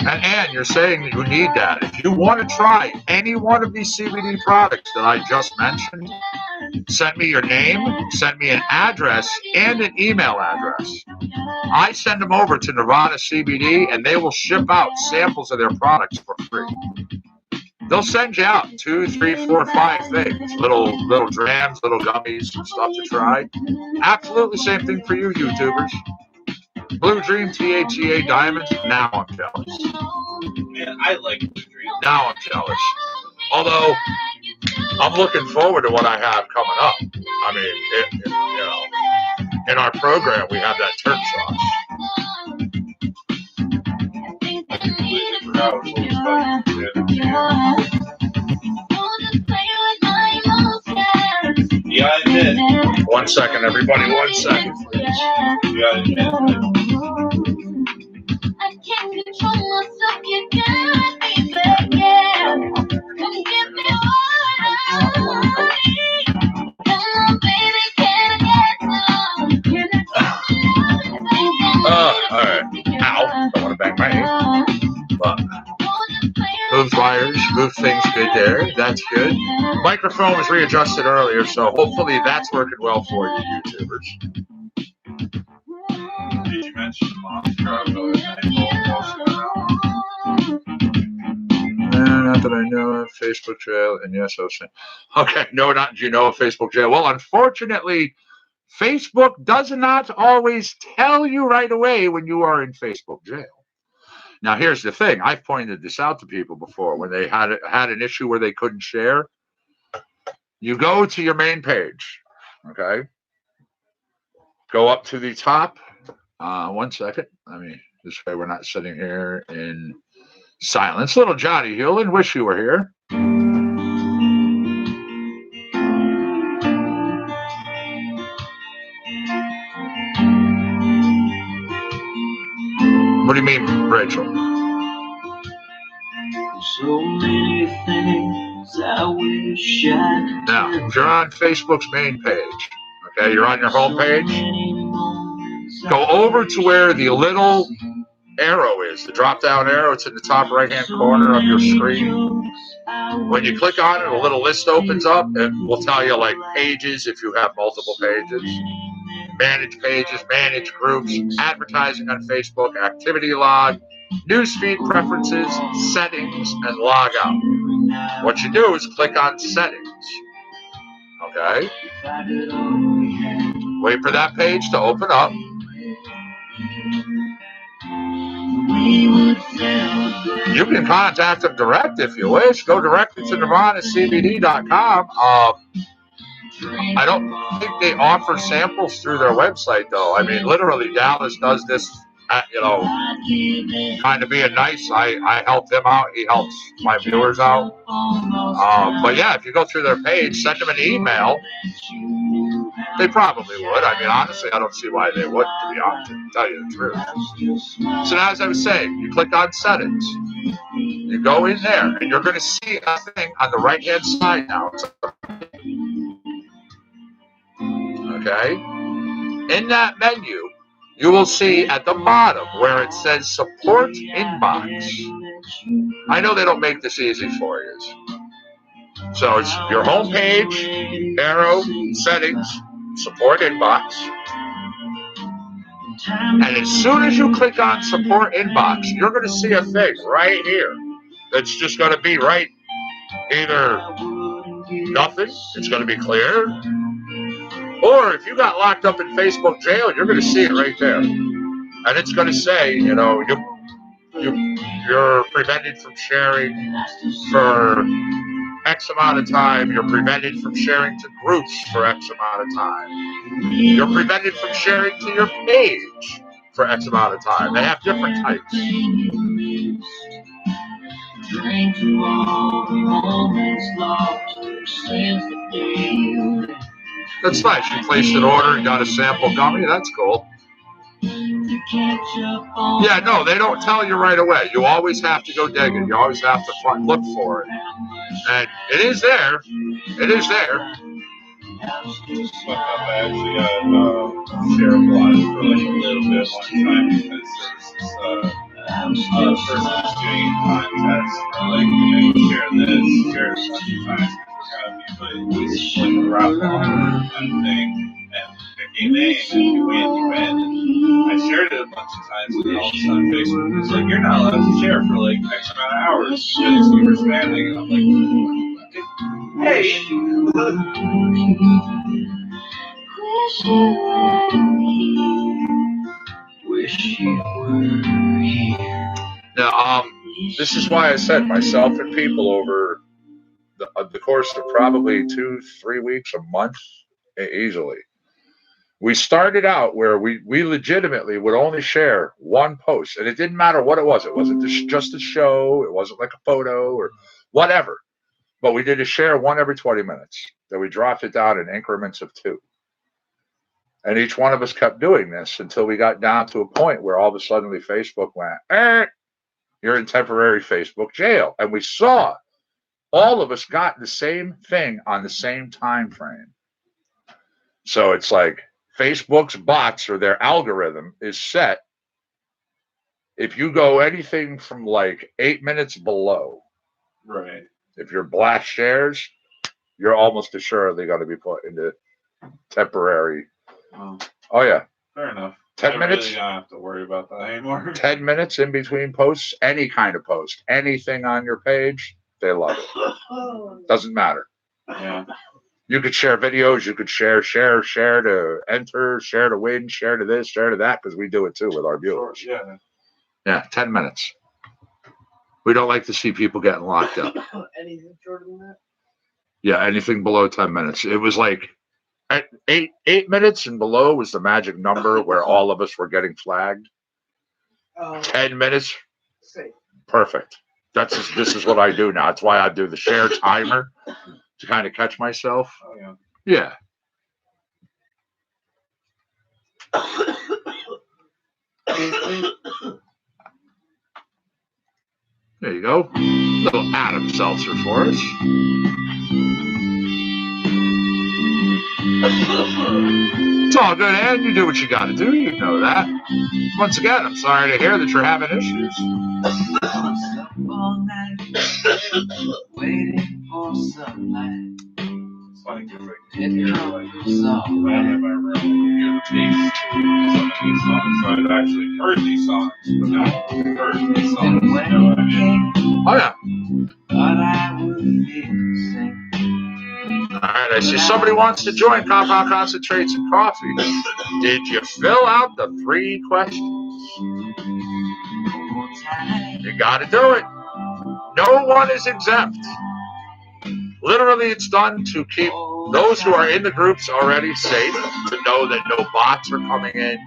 And you're saying that you need that. If you want to try any one of these CBD products that I just mentioned, send me your name, send me an address, and an email address. I send them over to Nirvana CBD, and they will ship out samples of their products for free. They'll send you out 2, 3, 4, 5 things, little drams, little gummies, and stuff to try. Absolutely same thing for you, YouTubers. Blue Dream THCA Diamonds. Now I'm jealous. Man, I like Blue Dream. Now I'm jealous. Although I'm looking forward to what I have coming up. I mean, you know, in our program we have that turn sauce. I completely forgot what was about to Yeah, I admit. 1 second, everybody. 1 second. Yeah, I admit. I can't control myself, you got me back, yeah. Come give me what I need. Come on, baby, can I get some? All right. Ow. Don't want to bang my head. But move wires, move things good there. That's good. Microphone was readjusted earlier, so hopefully that's working well for you, YouTubers. Did you mention Monster? Not that I know of. Facebook jail, and yes, I was saying. Okay, no, not do you know of Facebook jail? Well, unfortunately, Facebook does not always tell you right away when you are in Facebook jail. Now, here's the thing. I've pointed this out to people before when they had an issue where they couldn't share. You go to your main page, okay? Go up to the top. 1 second. This way we're not sitting here in silence. Little Johnny Hewlin, wish you were here. What do you mean, Rachel? So many things I wish I could. Now, if you're on Facebook's main page, okay, you're on your home page, go over to where the little arrow is, the drop-down arrow. It's in the top right-hand corner of your screen. When you click on it, a little list opens up, and we'll tell you, like, pages if you have multiple pages. Manage pages, manage groups, advertising on Facebook, activity log, newsfeed preferences, settings, and log out. What you do is click on settings. Okay? Wait for that page to open up. You can contact them direct if you wish. Go directly to NirvanaCBD.com. I don't think they offer samples through their website, though. I mean, literally, Dallas does this, kind of being nice. I help him out. He helps my viewers out. But, yeah, if you go through their page, send them an email. They probably would. I mean, honestly, I don't see why they wouldn't, to be honest, to tell you the truth. So now, as I was saying, you click on settings. You go in there, and you're going to see a thing on the right-hand side now. Okay? In that menu, you will see at the bottom where it says Support Inbox. I know they don't make this easy for you. So it's your home page, arrow, settings, Support Inbox. And as soon as you click on Support Inbox, you're going to see a thing right here that's just going to be right, either nothing, it's going to be clear, or if you got locked up in Facebook jail, you're going to see it right there. And it's going to say, you know, you're prevented from sharing for X amount of time. You're prevented from sharing to groups for X amount of time. You're prevented from sharing to your page for X amount of time. They have different types. That's nice. You placed an order and got a sample gummy. That's cool. Yeah, no, they don't tell you right away. You always have to go digging. You always have to look for it. And it is there. It is there. I actually got share blog for like a little bit one time because there was this person was doing a contest for like, you know, you share this, share it a bunch of times. We're going to be like a raffle kind of thing. And if you win, you win. I shared it a bunch of times, and all of a sudden Facebook was like, you're not allowed to share for like X amount of hours because you were spamming. And I'm like, hey. Wish you were here. Now, this is why I said myself and people over the course of probably 2-3 weeks, a month, easily. We started out where we legitimately would only share one post, and it didn't matter what it was. It wasn't just a show. It wasn't like a photo or whatever. But we did a share one every 20 minutes. Then we dropped it down in increments of 2. And each one of us kept doing this until we got down to a point where all of a sudden Facebook went, you're in temporary Facebook jail. And we saw all of us got the same thing on the same time frame. So it's like Facebook's bots or their algorithm is set. If you go anything from like 8 minutes below, Right. if you're blast shares, you're almost assuredly going to be put into temporary. Oh, yeah. Fair enough. 10 minutes. Really don't have to worry about that anymore. 10 minutes in between posts, any kind of post, anything on your page, they love it. Doesn't matter. Yeah. You could share videos. You could share to enter, share to win, share to this, share to that, because we do it too with our viewers. Yeah. Yeah, 10 minutes. We don't like to see people getting locked up. Anything shorter than that? Yeah, anything below 10 minutes. It was like at 8 minutes and below was the magic number where all of us were getting flagged. 10 minutes, perfect. This is what I do now. That's why I do the share timer to kind of catch myself. Oh, yeah. Yeah. There you go. Little Adam seltzer for us. It's all good, Ed. You do what you got to do. You know that. Once again, I'm sorry to hear that you're having issues. Waiting for sunlight. It's funny because like, you hear like around in my room, you hear the bass some of these songs. So I've actually heard these songs, but not heard these songs. You know what I mean? Oh, yeah. But I would feel the same. All right, I see somebody wants to join Compound Concentrates and Coffee. Did you fill out the 3 questions? You got to do it. No one is exempt. Literally, it's done to keep those who are in the groups already safe, to know that no bots are coming in,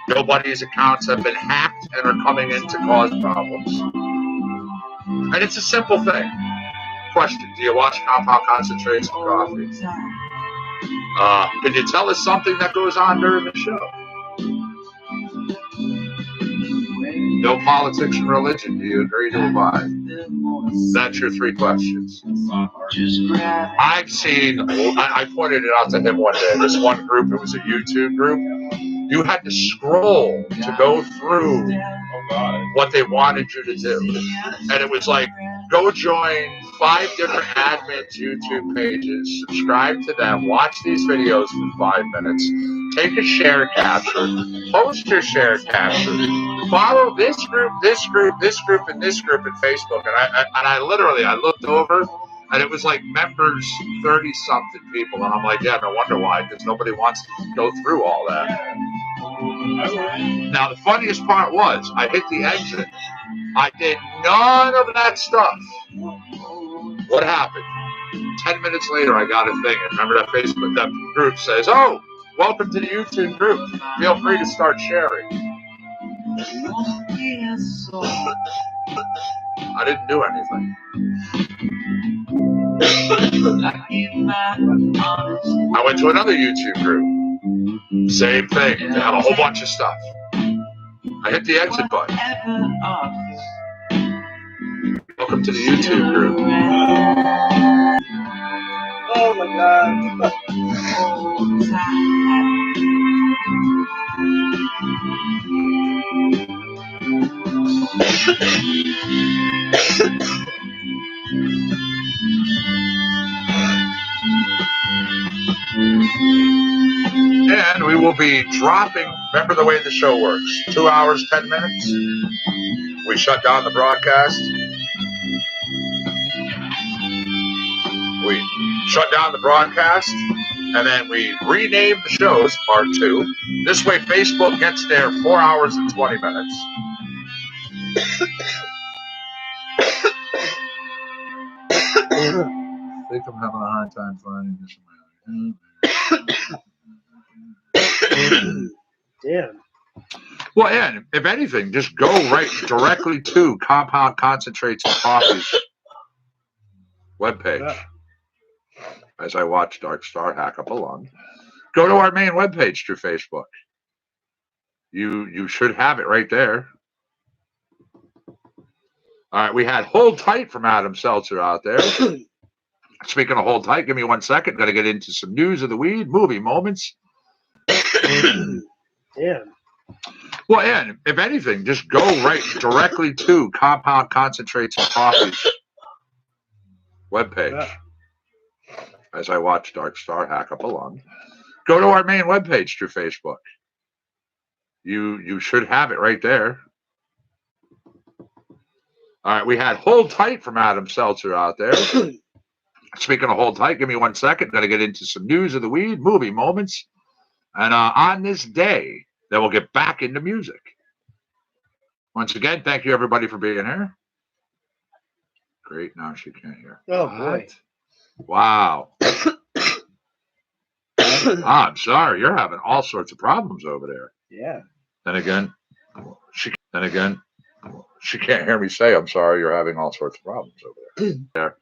nobody's accounts have been hacked and are coming in to cause problems. And it's a simple thing. Question: do you watch Compound Concentrates and Coffee? Can you tell us something that goes on during the show? No politics and religion. Do you agree to abide? That's your 3 questions. I've seen, I pointed it out to him one day, this one group, it was a YouTube group. You had to scroll to go through what they wanted you to do. And it was like, go join 5 different admins' YouTube pages, subscribe to them, watch these videos for 5 minutes, take a share capture, post your share capture, follow this group, this group, this group, and this group in Facebook. And I literally looked over, and it was like members, 30-something people. And I'm like, yeah, no wonder why, because nobody wants to go through all that. Now, the funniest part was, I hit the exit. I did none of that stuff. What happened? 10 minutes later, I got a thing. And remember that Facebook, that group says, oh, welcome to the YouTube group. Feel free to start sharing. I didn't do anything. I went to another YouTube group. Same thing. They have a whole bunch of stuff. I hit the exit button. Welcome to the YouTube group. Oh my God. And we will be dropping, remember the way the show works, 2 hours, 10 minutes. We shut down the broadcast. We shut down the broadcast, and then we rename the shows, part 2. This way Facebook gets there 4 hours and 20 minutes. I think I'm having a hard time finding this. Damn. Well, and if anything, just go right directly to Compound Concentrates and Coffee's webpage. Yeah. As I watch Dark Star hack up along, go to our main webpage through Facebook. You should have it right there. All right, we had Hold Tight from Adam Seltzer out there. Speaking of Hold Tight, give me 1 second. Going to get into some news of the weed, movie moments. Damn. Well, and if anything, just go right directly to Compound Concentrates and Coffee's webpage. Yeah. As I watch Dark Star hack up along, go to our main webpage through Facebook. You should have it right there. All right, we had Hold Tight from Adam Seltzer out there. Speaking of Hold Tight, give me 1 second. Going to get into some news of the weed, movie moments. And on this day, then we'll get back into music. Once again, thank you everybody for being here. Great, now she can't hear. Oh, boy. Wow. I'm sorry, you're having all sorts of problems over there. Yeah. Then again, she can't hear me say, I'm sorry, you're having all sorts of problems over there.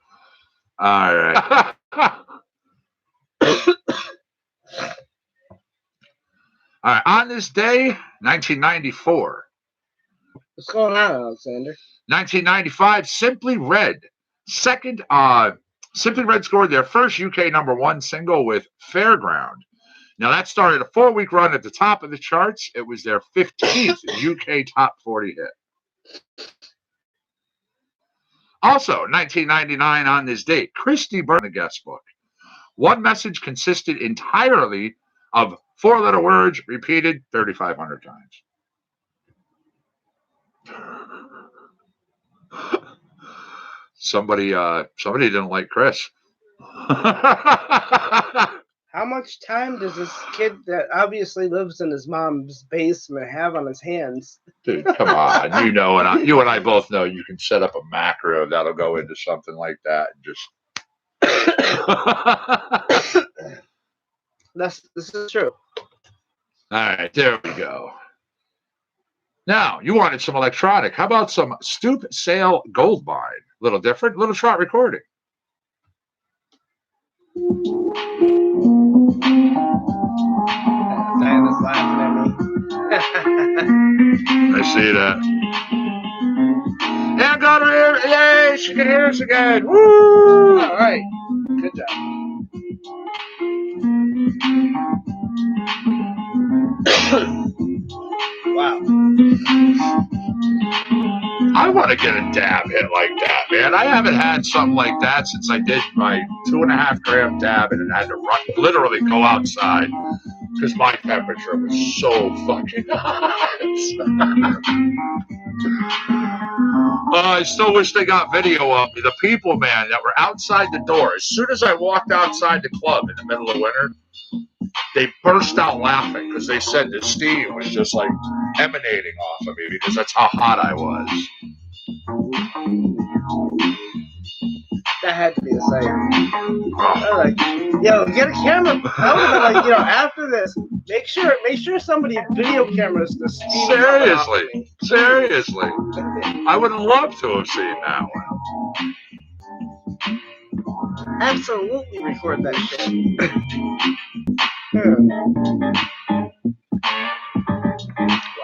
All right. All right. On this day, 1994. What's going on, Alexander? 1995, Simply Red. Simply Red scored their first UK #1 single with Fairground. Now, that started a 4-week run at the top of the charts. It was their 15th UK top 40 hit. Also, 1999 on this date, Christy Byrne, the guest book. One message consisted entirely of 4-letter words repeated 3,500 times. Somebody didn't like Chris. How much time does this kid that obviously lives in his mom's basement have on his hands? Dude, come on. You and I both know you can set up a macro that'll go into something like that and just This is true. All right, there we go. Now, you wanted some electronic. How about some Stoop Sale Gold Mine? Little different, little short recording. Diana's laughing at me. I see that. Yay, she can hear us again. Woo! All right. Good job. Wow. I want to get a dab hit like that, man. I haven't had something like that since I did my 2.5 gram dab and had to literally go outside because my temperature was so fucking hot. I still wish they got video of me. The people, man, that were outside the door. As soon as I walked outside the club in the middle of winter, they burst out laughing because they said the steam was just like emanating off of me because that's how hot I was. That had to be a sight. Like, yo, get a camera. I would have been like, after this, make sure somebody video cameras the steam. Seriously. I would love to have seen that one. Absolutely record that shit.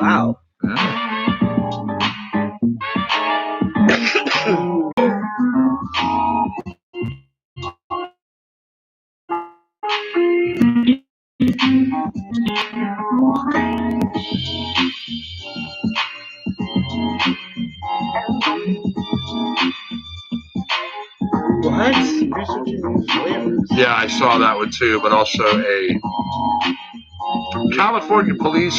Wow. What? Researching new flavors. Yeah, I saw that one too, but also a California police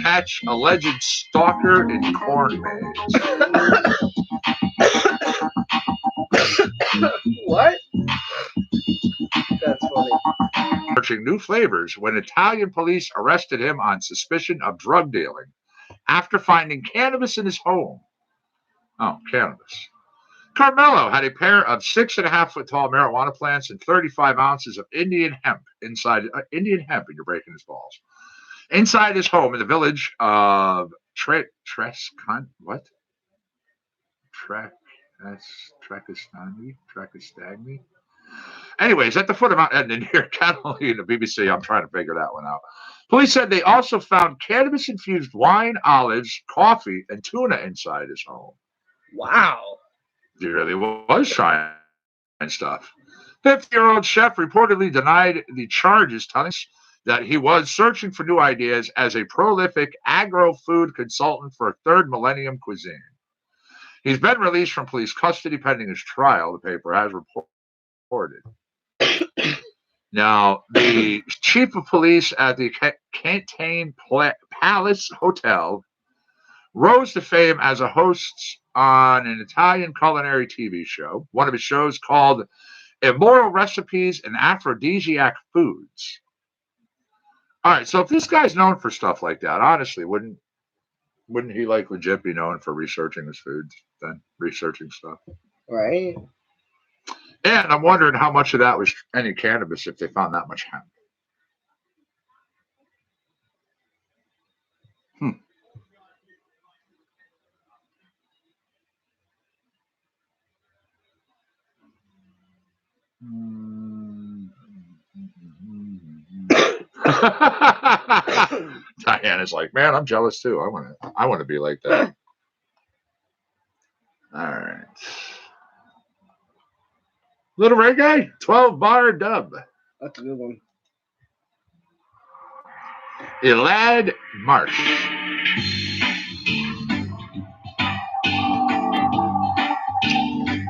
catch alleged stalker in corn maze. What? That's funny. Searching new flavors when Italian police arrested him on suspicion of drug dealing after finding cannabis in his home. Oh, cannabis. Carmelo had a pair of 6.5-foot tall marijuana plants and 35 ounces of Indian hemp inside Indian hemp, and you're breaking his balls. Inside his home in the village of Trekistani. Anyways, at the foot of Mount Etna near Catalina, the BBC, I'm trying to figure that one out. Police said they also found cannabis-infused wine, olives, coffee, and tuna inside his home. Wow. He really was trying stuff. 50-year-old chef reportedly denied the charges, telling us that he was searching for new ideas as a prolific agro-food consultant for a third millennium cuisine. He's been released from police custody pending his trial, the paper has reported. Now, the chief of police at the Cantane Palace Hotel rose to fame as a host on an Italian culinary TV show. One of his shows called Immoral Recipes and Aphrodisiac Foods. All right, so if this guy's known for stuff like that, honestly, wouldn't he like legit be known for researching his foods then? Researching stuff. Right. And I'm wondering how much of that was any cannabis if they found that much hemp. Diana's like, man, I'm jealous too. I want to be like that. All right. Little Red Guy, 12-bar dub. That's a good one. Elad Marsh.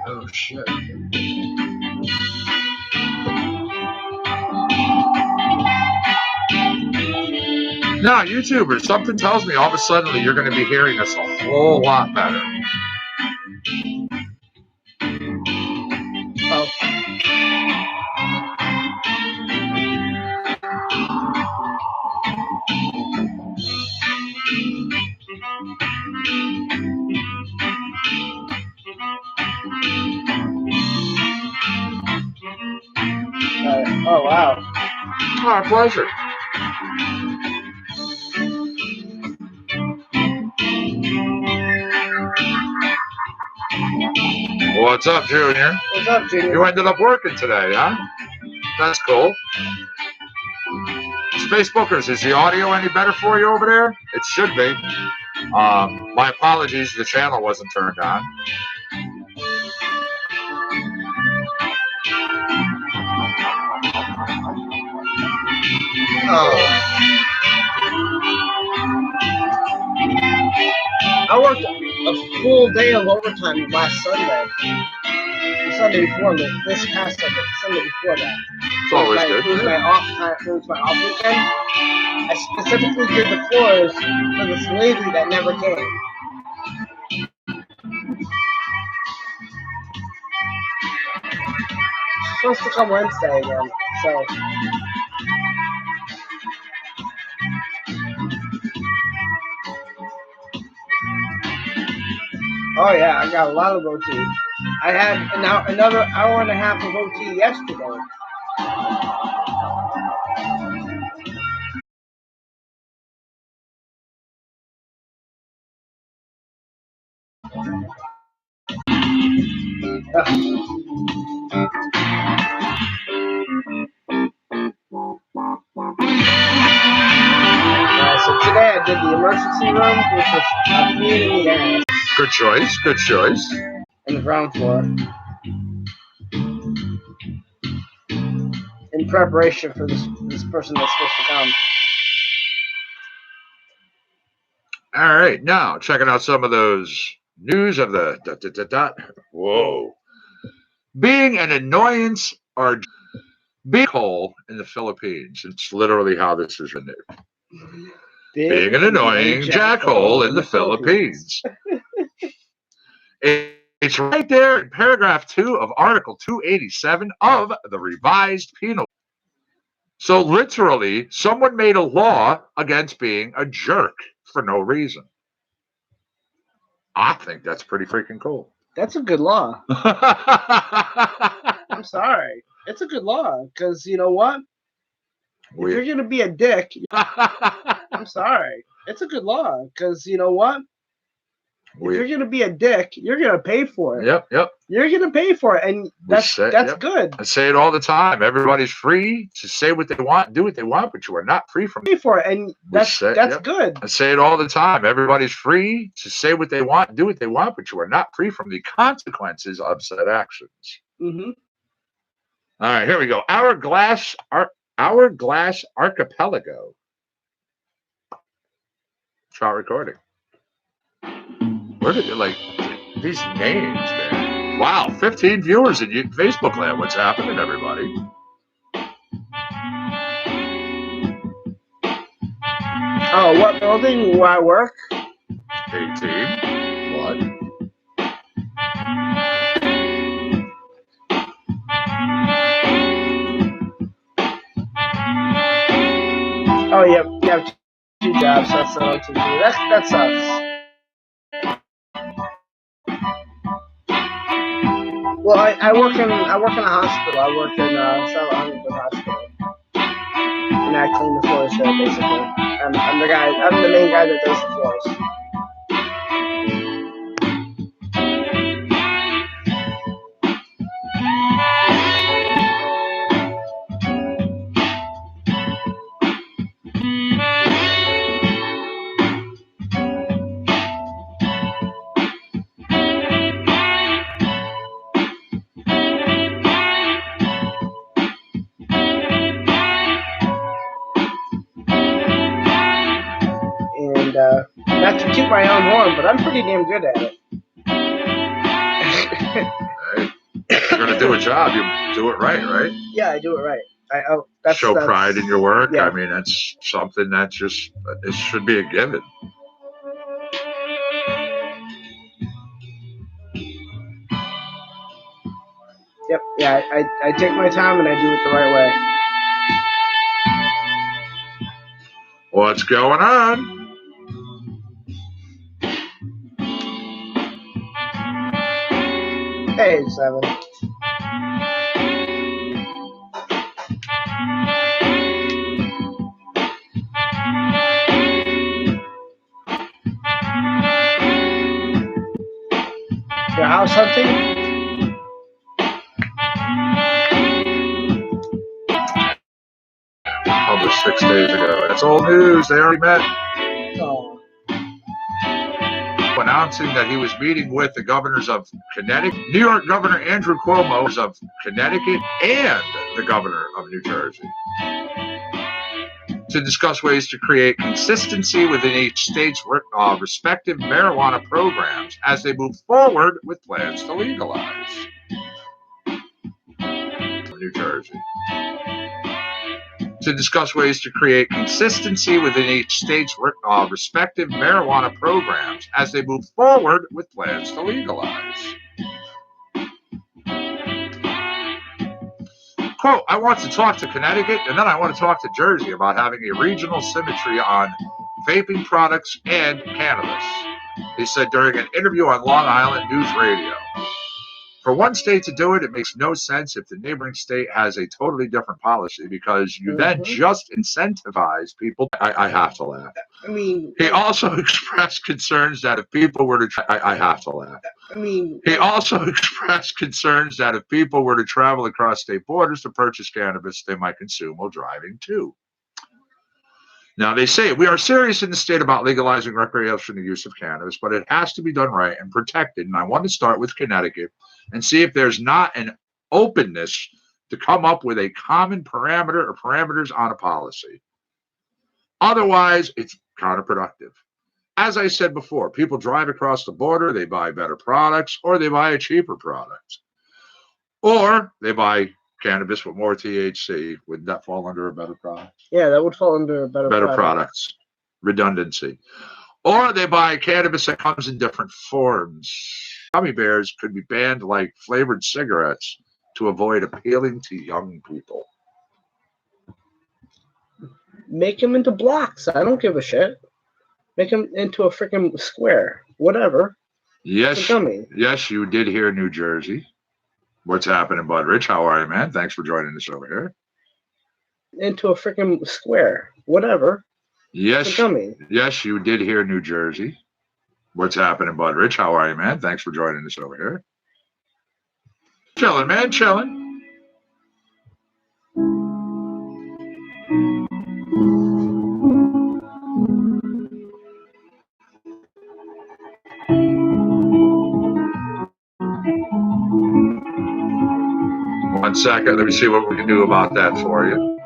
Oh, shit. Now, YouTubers, something tells me all of a sudden you're going to be hearing us a whole lot better. Oh. Oh, wow. My pleasure. What's up, Junior? What's up, Junior? You ended up working today, huh? That's cool. Space Bookers, is the audio any better for you over there? It should be. My apologies, the channel wasn't turned on. I worked a full day of overtime last Sunday. The Sunday before this past Sunday before that. It's always good. It was my off time. It was my off weekend. I specifically did the floors for this lady that never came. She's supposed to come Wednesday again, so. Oh yeah, I got a lot of OT. I had another hour and a half of OT yesterday. So today I did the emergency room, which was a pain in the ass. Good choice. Good choice. On the ground floor. In preparation for this person that's supposed to come. All right, now checking out some of those news of the Whoa. Being an annoyance or being hole in the Philippines. It's literally how this is written. Being an annoying jackhole in the Philippines. It's right there in paragraph 2 of Article 287 of the revised penal. So literally, someone made a law against being a jerk for no reason. I think that's pretty freaking cool. That's a good law. I'm sorry. It's a good law, because you know what? If you're going to be a dick, I'm sorry. It's a good law, because you know what? If you're going to be a dick, you're going to pay for it. Yep. You're going to pay for it, and that's good. I say it all the time. Everybody's free to say what they want, do what they want, but you are not free from pay for it, and that's good. I say it all the time. Everybody's free to say what they want, do what they want, but you are not free from the consequences of said actions. Mm-hmm. All right, here we go. Hourglass Archipelago. Start recording. Where did you like these names, man? Wow, 15 viewers in Facebook land. What's happening, everybody? Oh, what building will I work? 18. What? Oh, you have 2 jobs. That's not OT. That sucks. Well, I work in a hospital. I work in South Huntington Hospital, and I clean the floors there basically. I'm the main guy that does the floors. Not to toot my own horn, but I'm pretty damn good at it. If you're going to do a job, you do it right? Yeah, I do it right. Show pride in your work. Yeah. I mean, that's something that just it should be a given. Yep. Yeah, I take my time and I do it the right way. What's going on? Hey, 7. Your house hunting? Published 6 days ago. That's old news. They already met. Oh. Announcing that he was meeting with the governors of Connecticut, New York Governor Andrew Cuomo of Connecticut, and the governor of New Jersey to discuss ways to create consistency within each state's respective marijuana programs as they move forward with plans to legalize. New Jersey. To discuss ways to create consistency within each state's respective marijuana programs as they move forward with plans to legalize. Quote, I want to talk to Connecticut and then I want to talk to Jersey about having a regional symmetry on vaping products and cannabis, he said during an interview on Long Island News Radio. For one state to do it, it makes no sense if the neighboring state has a totally different policy because you then just incentivize people. I have to laugh. I mean, he also expressed concerns that if people were to I have to laugh. I mean, he also expressed concerns that if people were to travel across state borders to purchase cannabis, they might consume while driving too. Now, they say we are serious in the state about legalizing recreational use of cannabis, but it has to be done right and protected. And I want to start with Connecticut and see if there's not an openness to come up with a common parameter or parameters on a policy. Otherwise, it's counterproductive. As I said before, people drive across the border, they buy better products, or they buy a cheaper product. Or they buy cannabis with more THC. Would that fall under a better product? Yeah, that would fall under a better products. Redundancy. Or they buy cannabis that comes in different forms. Gummy bears could be banned like flavored cigarettes to avoid appealing to young people. Make them into blocks. I don't give a shit. Make them into a freaking square. Whatever. Yes, yes, you did hear New Jersey. What's happening, Bud Rich? How are you, man? Thanks for joining us over here. Into a freaking square. Whatever. Yes, yes, you did hear New Jersey. What's happening, Bud Rich? How are you, man? Thanks for joining us over here. Chilling, man, chilling. One second, let me see what we can do about that for you.